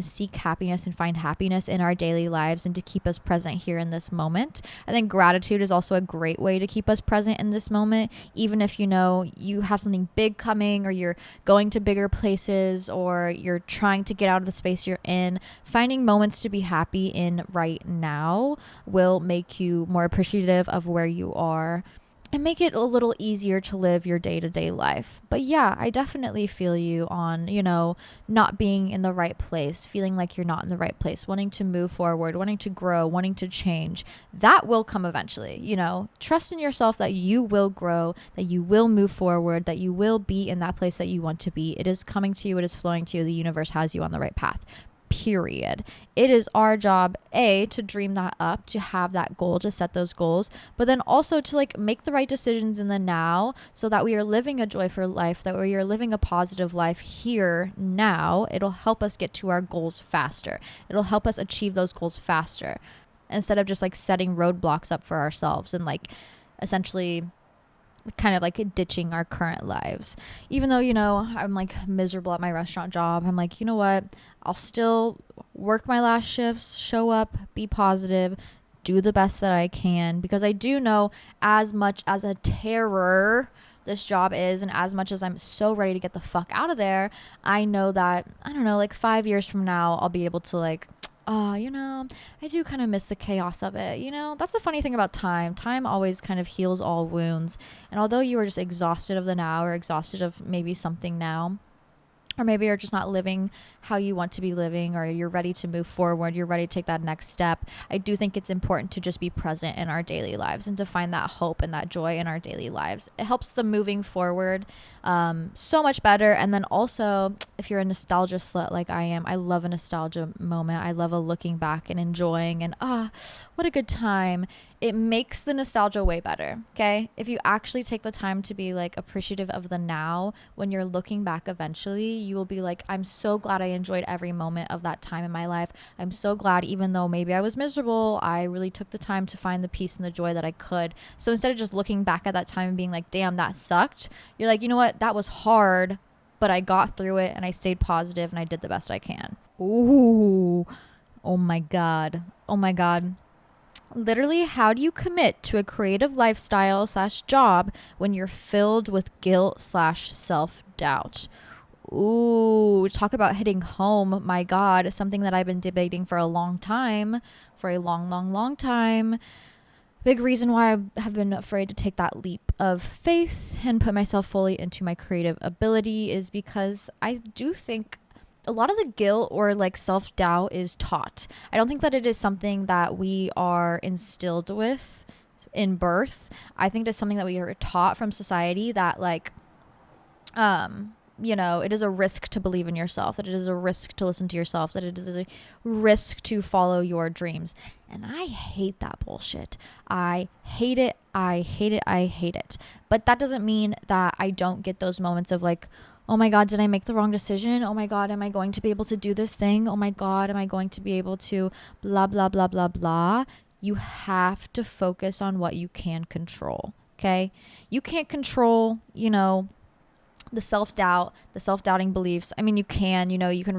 seek happiness and find happiness in our daily lives, and to keep us present here in this moment. I think gratitude is also a great way to keep us present in this moment, even if, you know, you have something big coming, or you're going to bigger places, or you're trying to get out of the space you're in. Finding moments to be happy in right now will make you more appreciative of where you are, and make it a little easier to live your day-to-day life. But yeah, I definitely feel you on, you know, not being in the right place, feeling like you're not in the right place, wanting to move forward, wanting to grow, wanting to change. That will come eventually, you know. Trust in yourself that you will grow, that you will move forward, that you will be in that place that you want to be. It is coming to you. It is flowing to you. The universe has you on the right path. Period. It is our job, to dream that up, to have that goal, to set those goals, but then also to like make the right decisions in the now, so that we are living a joyful life, that we are living a positive life here now. It'll help us get to our goals faster. It'll help us achieve those goals faster, instead of just like setting roadblocks up for ourselves, and like essentially kind of like ditching our current lives. Even though, you know, I'm like miserable at my restaurant job, I'm like, you know what, I'll still work my last shifts, show up, be positive, do the best that I can, because I do know, as much as a terror this job is, and as much as I'm so ready to get the fuck out of there, I know that, I don't know, like 5 years from now, I'll be able to like, I do kind of miss the chaos of it. That's the funny thing about time. Time always kind of heals all wounds. And although you are just exhausted of the now, or exhausted of maybe something now, or maybe you're just not living how you want to be living, or you're ready to move forward, you're ready to take that next step, I do think it's important to just be present in our daily lives and to find that hope and that joy in our daily lives. It helps the moving forward so much better. And then also, if you're a nostalgia slut like I am, I love a nostalgia moment. I love a looking back and enjoying, and what a good time. It makes the nostalgia way better. Okay, if you actually take the time to be like appreciative of the now, when you're looking back eventually, you will be like, I'm so glad I enjoyed every moment of that time in my life. I'm so glad, even though maybe I was miserable, I really took the time to find the peace and the joy that I could. So instead of just looking back at that time and being like, damn, that sucked, you're like, you know what, that was hard, but I got through it and I stayed positive and I did the best I can. Ooh, oh my God. Literally, how do you commit to a creative lifestyle / job when you're filled with guilt / self-doubt? Ooh, talk about hitting home. My God, something that I've been debating for a long time, for a long time. Big reason why I have been afraid to take that leap of faith and put myself fully into my creative ability is because I do think a lot of the guilt or like self-doubt is taught. I don't think that it is something that we are instilled with in birth. I think it's something that we are taught from society, that like, it is a risk to believe in yourself, that it is a risk to listen to yourself, that it is a risk to follow your dreams. And I hate that bullshit. I hate it. But that doesn't mean that I don't get those moments of like, oh my God, did I make the wrong decision? Oh my God, am I going to be able to do this thing? Oh my God, am I going to be able to blah, blah, blah, blah, blah. You have to focus on what you can control, okay? You can't control, the self-doubt, the self-doubting beliefs. I mean, you can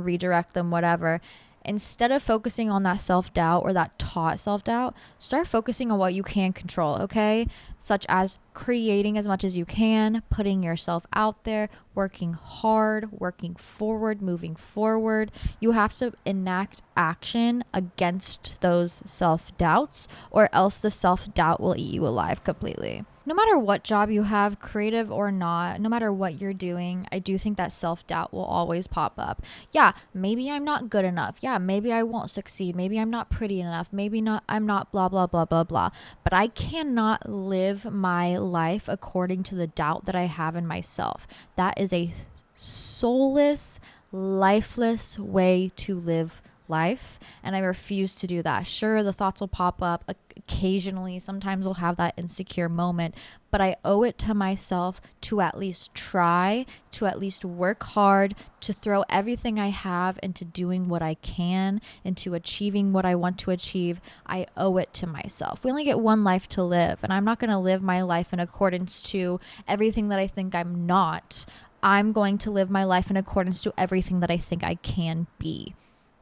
redirect them, whatever. Instead of focusing on that self-doubt or that taught self-doubt, start focusing on what you can control, okay? Such as creating as much as you can, putting yourself out there, working hard, working forward, moving forward. You have to enact action against those self-doubts, or else the self-doubt will eat you alive completely. No matter what job you have, creative or not, no matter what you're doing, I do think that self-doubt will always pop up. Yeah, maybe I'm not good enough. Yeah, maybe I won't succeed. Maybe I'm not pretty enough. I'm not blah, blah, blah, blah, blah. But I cannot live my life according to the doubt that I have in myself. That is a soulless, lifeless way to live life, and I refuse to do that. Sure, the thoughts will pop up occasionally. Sometimes we'll have that insecure moment, but I owe it to myself to at least try, to at least work hard, to throw everything I have into doing what I can, into achieving what I want to achieve. I owe it to myself. We only get one life to live, and I'm not going to live my life in accordance to everything that I think I'm not. I'm going to live my life in accordance to everything that I think I can be.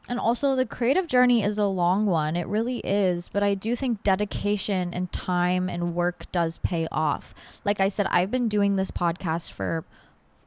And also, the creative journey is a long one. It really is. But I do think dedication and time and work does pay off. Like I said, I've been doing this podcast for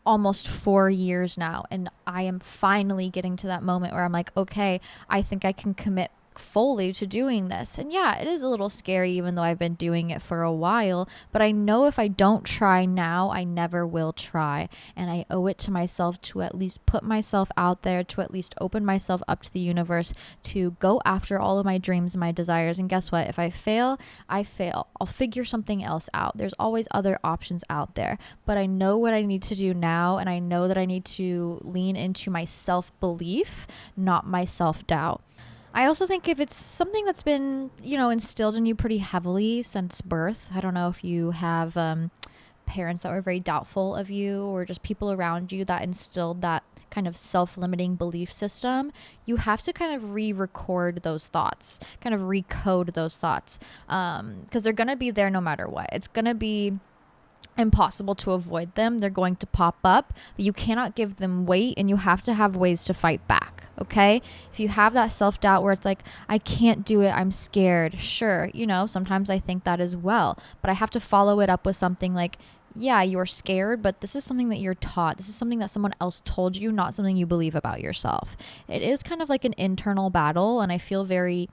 almost 4 years now. And I am finally getting to that moment where I'm like, okay, I think I can commit fully to doing this. And yeah, it is a little scary, even though I've been doing it for a while, but I know if I don't try now, I never will try. And I owe it to myself to at least put myself out there, to at least open myself up to the universe, to go after all of my dreams and my desires. And guess what? If I fail, I fail. I'll figure something else out. There's always other options out there, but I know what I need to do now. And I know that I need to lean into my self-belief, not my self-doubt. I also think if it's something that's been, instilled in you pretty heavily since birth, I don't know if you have parents that were very doubtful of you, or just people around you that instilled that kind of self-limiting belief system, you have to kind of re-record those thoughts, kind of recode those thoughts, because they're going to be there no matter what. It's going to be impossible to avoid them. They're going to pop up, but you cannot give them weight, and you have to have ways to fight back. Okay. If you have that self-doubt where it's like, I can't do it, I'm scared. Sure. Sometimes I think that as well, but I have to follow it up with something like, yeah, you're scared, but this is something that you're taught. This is something that someone else told you, not something you believe about yourself. It is kind of like an internal battle. And I feel very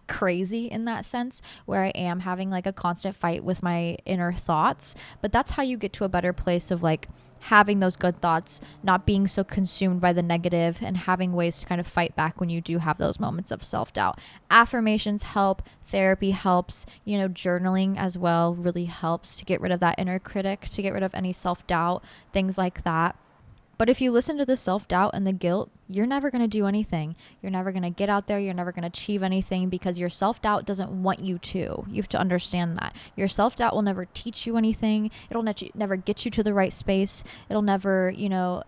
crazy in that sense, where I am having like a constant fight with my inner thoughts. But that's how you get to a better place of like having those good thoughts, not being so consumed by the negative, and having ways to kind of fight back when you do have those moments of self-doubt. Affirmations help, therapy helps, journaling as well really helps to get rid of that inner critic, to get rid of any self-doubt, things like that. But if you listen to the self-doubt and the guilt, you're never going to do anything. You're never going to get out there. You're never going to achieve anything, because your self-doubt doesn't want you to. You have to understand that. Your self-doubt will never teach you anything. It'll never get you to the right space. It'll never,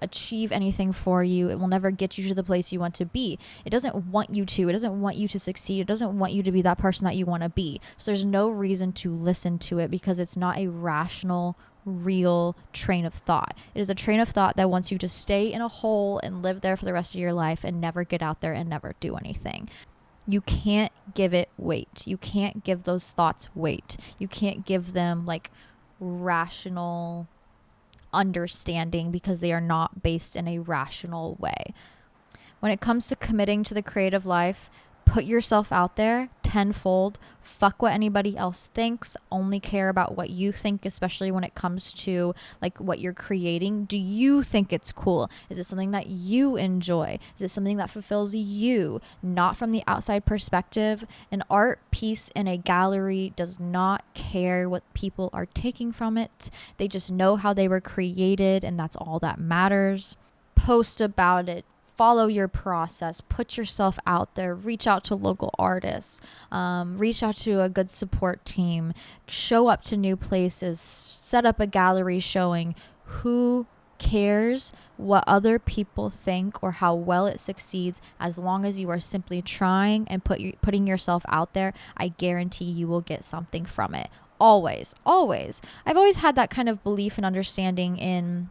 achieve anything for you. It will never get you to the place you want to be. It doesn't want you to. It doesn't want you to succeed. It doesn't want you to be that person that you want to be. So there's no reason to listen to it, because it's not a rational, real train of thought. It is a train of thought that wants you to stay in a hole and live there for the rest of your life and never get out there and never do anything. You can't give it weight. You can't give those thoughts weight. You can't give them like rational understanding, because they are not based in a rational way. When it comes to committing to the creative life, put yourself out there tenfold. Fuck what anybody else thinks. Only care about what you think, especially when it comes to like what you're creating. Do you think it's cool? Is it something that you enjoy? Is it something that fulfills you? Not from the outside perspective. An art piece in a gallery does not care what people are taking from it. They just know how they were created, and that's all that matters. Post about it. Follow your process, put yourself out there, reach out to local artists, reach out to a good support team, show up to new places, set up a gallery showing. Who cares what other people think or how well it succeeds? As long as you are simply trying and putting yourself out there, I guarantee you will get something from it. Always, always. I've always had that kind of belief and understanding in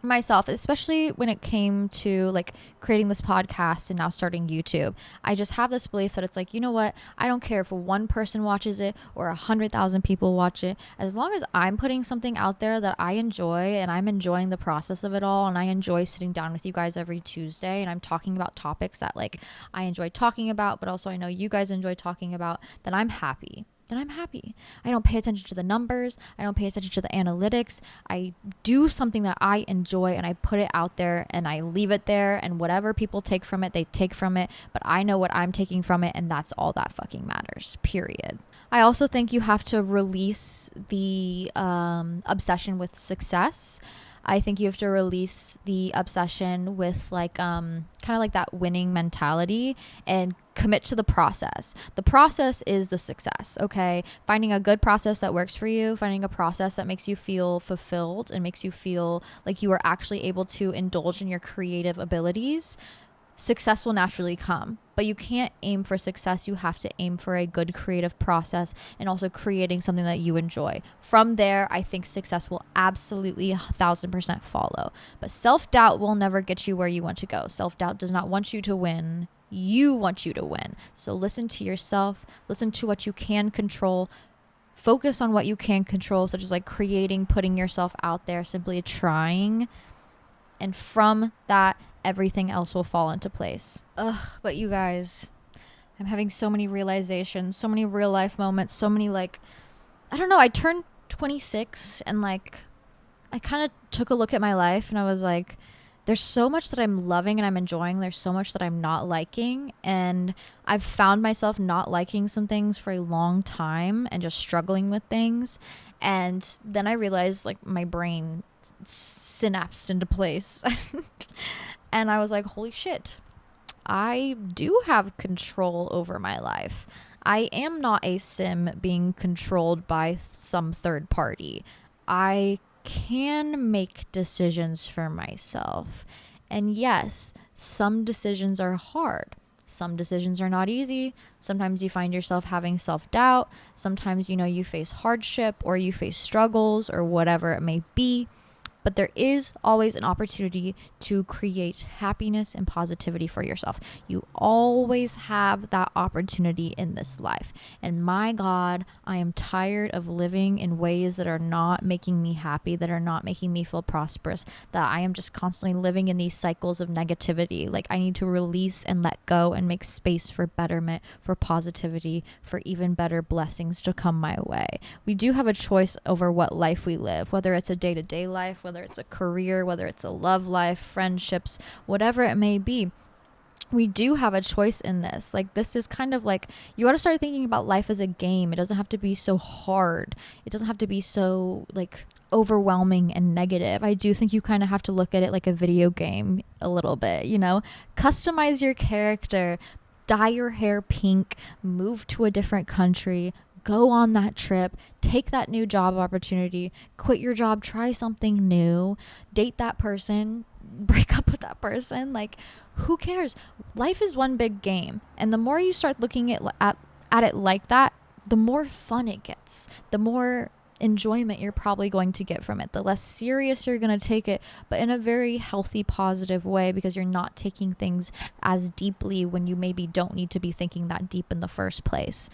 myself, especially when it came to like creating this podcast and now starting YouTube. I just have this belief that it's like, you know what? I don't care if one person watches it or 100,000 people watch it. As long as I'm putting something out there that I enjoy and I'm enjoying the process of it all, and I enjoy sitting down with you guys every Tuesday and I'm talking about topics that like I enjoy talking about, but also I know you guys enjoy talking about, then I'm happy. I don't pay attention to the numbers. I don't pay attention to the analytics. I do something that I enjoy and I put it out there and I leave it there, and whatever people take from it, they take from it. But I know what I'm taking from it, and that's all that fucking matters, period. I also think you have to release the obsession with success. I think you have to release the obsession with like kind of like that winning mentality and commit to the process. The process is the success, okay? Finding a good process that works for you, finding a process that makes you feel fulfilled and makes you feel like you are actually able to indulge in your creative abilities. Success will naturally come, but you can't aim for success. You have to aim for a good creative process and also creating something that you enjoy. From there, I think success will absolutely 1,000% follow. But self-doubt will never get you where you want to go. Self-doubt does not want you to win. You want you to win. So listen to yourself. Listen to what you can control. Focus on what you can control, such as like creating, putting yourself out there, simply trying. And from that, everything else will fall into place. But you guys, I'm having so many realizations, so many real life moments, so many like, I don't know, I turned 26 and like, I kind of took a look at my life and I was like, there's so much that I'm loving and I'm enjoying. There's so much that I'm not liking. And I've found myself not liking some things for a long time and just struggling with things. And then I realized like my brain synapsed into place. And I was like, holy shit, I do have control over my life. I am not a sim being controlled by some third party. I can make decisions for myself. And yes, some decisions are hard. Some decisions are not easy. Sometimes you find yourself having self-doubt. Sometimes, you face hardship or you face struggles or whatever it may be. but there is always an opportunity to create happiness and positivity for yourself. You always have that opportunity in this life. And my God, I am tired of living in ways that are not making me happy, that are not making me feel prosperous, that I am just constantly living in these cycles of negativity. Like, I need to release and let go and make space for betterment, for positivity, for even better blessings to come my way. We do have a choice over what life we live, whether it's a day-to-day life, whether it's a career, whether it's a love life, friendships, whatever it may be. We do have a choice in this. Like, this is kind of like, you got to start thinking about life as a game. It doesn't have to be so hard. It doesn't have to be so like overwhelming and negative. I do think you kind of have to look at it like a video game a little bit, you know, customize your character, dye your hair pink, move to a different country, go on that trip, take that new job opportunity, quit your job, try something new, date that person, break up with that person. Like, who cares? Life is one big game. And the more you start looking at it like that, the more fun it gets, the more enjoyment you're probably going to get from it, the less serious you're going to take it, but in a very healthy, positive way, because you're not taking things as deeply when you maybe don't need to be thinking that deep in the first place.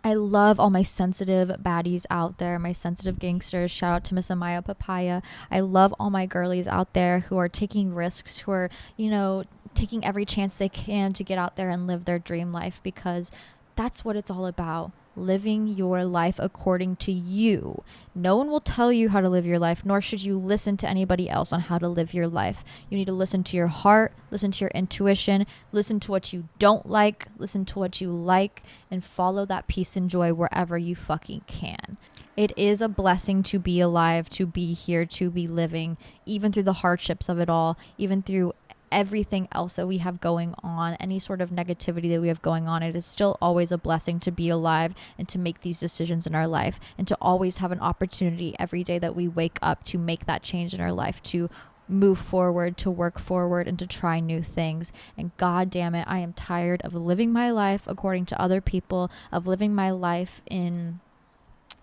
I love all my sensitive baddies out there, my sensitive gangsters. Shout out to Miss Amaya Papaya. I love all my girlies out there who are taking risks, who are, you know, taking every chance they can to get out there and live their dream life, because that's what it's all about. Living your life according to you. No one will tell you how to live your life, nor should you listen to anybody else on how to live your life. You need to listen to your heart, listen to your intuition, listen to what you don't like, listen to what you like, and follow that peace and joy wherever you fucking can. It is a blessing to be alive, to be here, to be living, even through the hardships of it all, even through everything else that we have going on, any sort of negativity that we have going on. It is still always a blessing to be alive and to make these decisions in our life, and to always have an opportunity every day that we wake up to make that change in our life, to move forward, to work forward, and to try new things. And God damn it, I am tired of living my life according to other people, of living my life in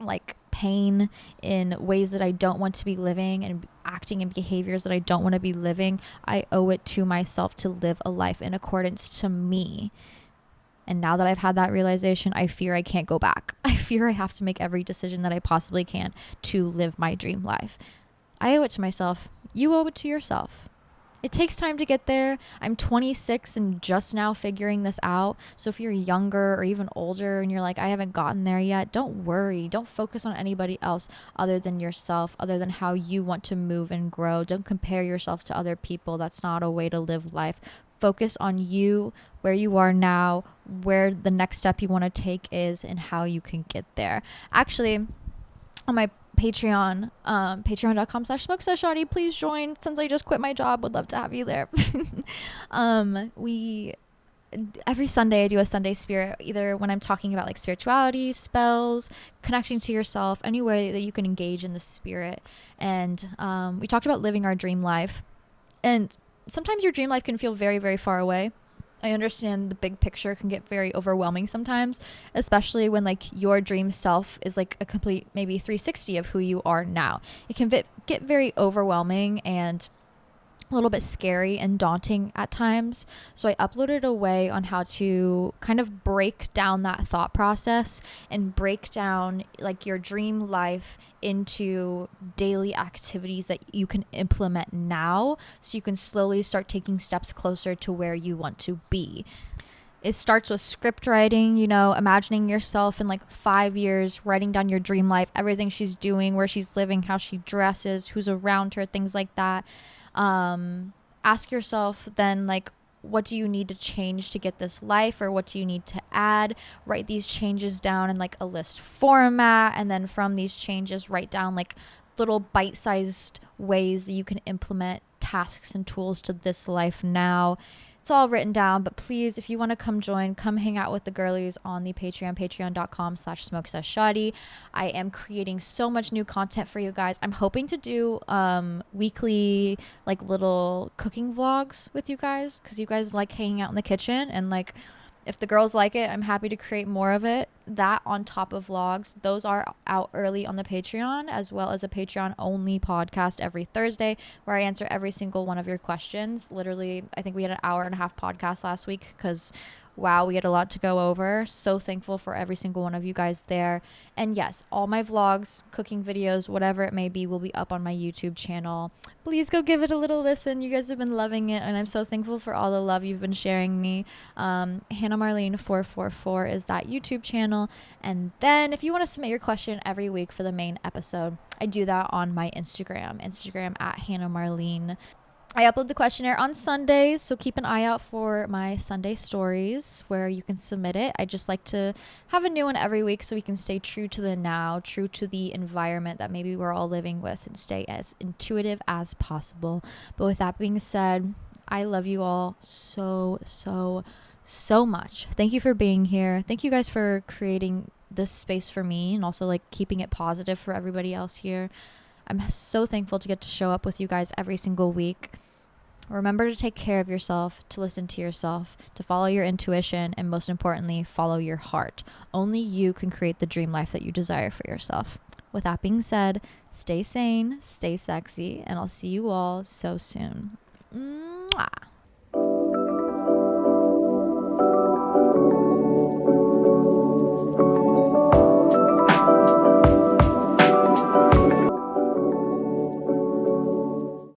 like pain, in ways that I don't want to be living, and acting in behaviors that I don't want to be living. I owe it to myself to live a life in accordance to me. And now that I've had that realization, I fear I can't go back. I fear I have to make every decision that I possibly can to live my dream life. I owe it to myself. You owe it to yourself. It takes time to get there. I'm 26 and just now figuring this out. So if you're younger or even older and you're like, I haven't gotten there yet, don't worry. Don't focus on anybody else other than yourself, other than how you want to move and grow. Don't compare yourself to other people. That's not a way to live life. Focus on you, where you are now, where the next step you want to take is, and how you can get there. Actually, on my Patreon, patreon.com/smokesashawty, please join. Since I just quit my job, would love to have you there. Every Sunday I do a Sunday spirit, either when I'm talking about like spirituality, spells, connecting to yourself, any way that you can engage in the spirit. And we talked about living our dream life, and sometimes your dream life can feel very, very far away. I understand the big picture can get very overwhelming sometimes, especially when like your dream self is like a complete maybe 360 of who you are now. It can get very overwhelming and a little bit scary and daunting at times. So I uploaded a way on how to kind of break down that thought process and break down like your dream life into daily activities that you can implement now, so you can slowly start taking steps closer to where you want to be. It starts with script writing, you know, imagining yourself in like 5 years, writing down your dream life, everything she's doing, where she's living, how she dresses, who's around her, things like that. Ask yourself then, like, what do you need to change to get this life, or what do you need to add? Write these changes down in like a list format, and then from these changes write down like little bite-sized ways that you can implement tasks and tools to this life now. It's all written down, but please, if you want to come join, come hang out with the girlies on the Patreon, patreon.com/smokesashawty. I am creating so much new content for you guys. I'm hoping to do weekly like little cooking vlogs with you guys, because you guys like hanging out in the kitchen, and like If the girls like it, I'm happy to create more of it. That on top of vlogs, those are out early on the Patreon, as well as a Patreon only podcast every Thursday where I answer every single one of your questions. Literally, I think we had an hour and a half podcast last week because wow, we had a lot to go over. So thankful for every single one of you guys there. And yes, all my vlogs, cooking videos, whatever it may be, will be up on my YouTube channel. Please go give it a little listen. You guys have been loving it, and I'm so thankful for all the love you've been sharing me. Hannah Marlene 444 is that YouTube channel. And then if you want to submit your question every week for the main episode, I do that on my Instagram at Hannah Marlene. I upload the questionnaire on Sundays, so keep an eye out for my Sunday stories where you can submit it. I just like to have a new one every week so we can stay true to the now, true to the environment that maybe we're all living with, and stay as intuitive as possible. But with that being said, I love you all so, so, so much. Thank you for being here. Thank you guys for creating this space for me and also like keeping it positive for everybody else here. I'm so thankful to get to show up with you guys every single week. Remember to take care of yourself, to listen to yourself, to follow your intuition, and most importantly, follow your heart. Only you can create the dream life that you desire for yourself. With that being said, stay sane, stay sexy, and I'll see you all so soon. Mwah.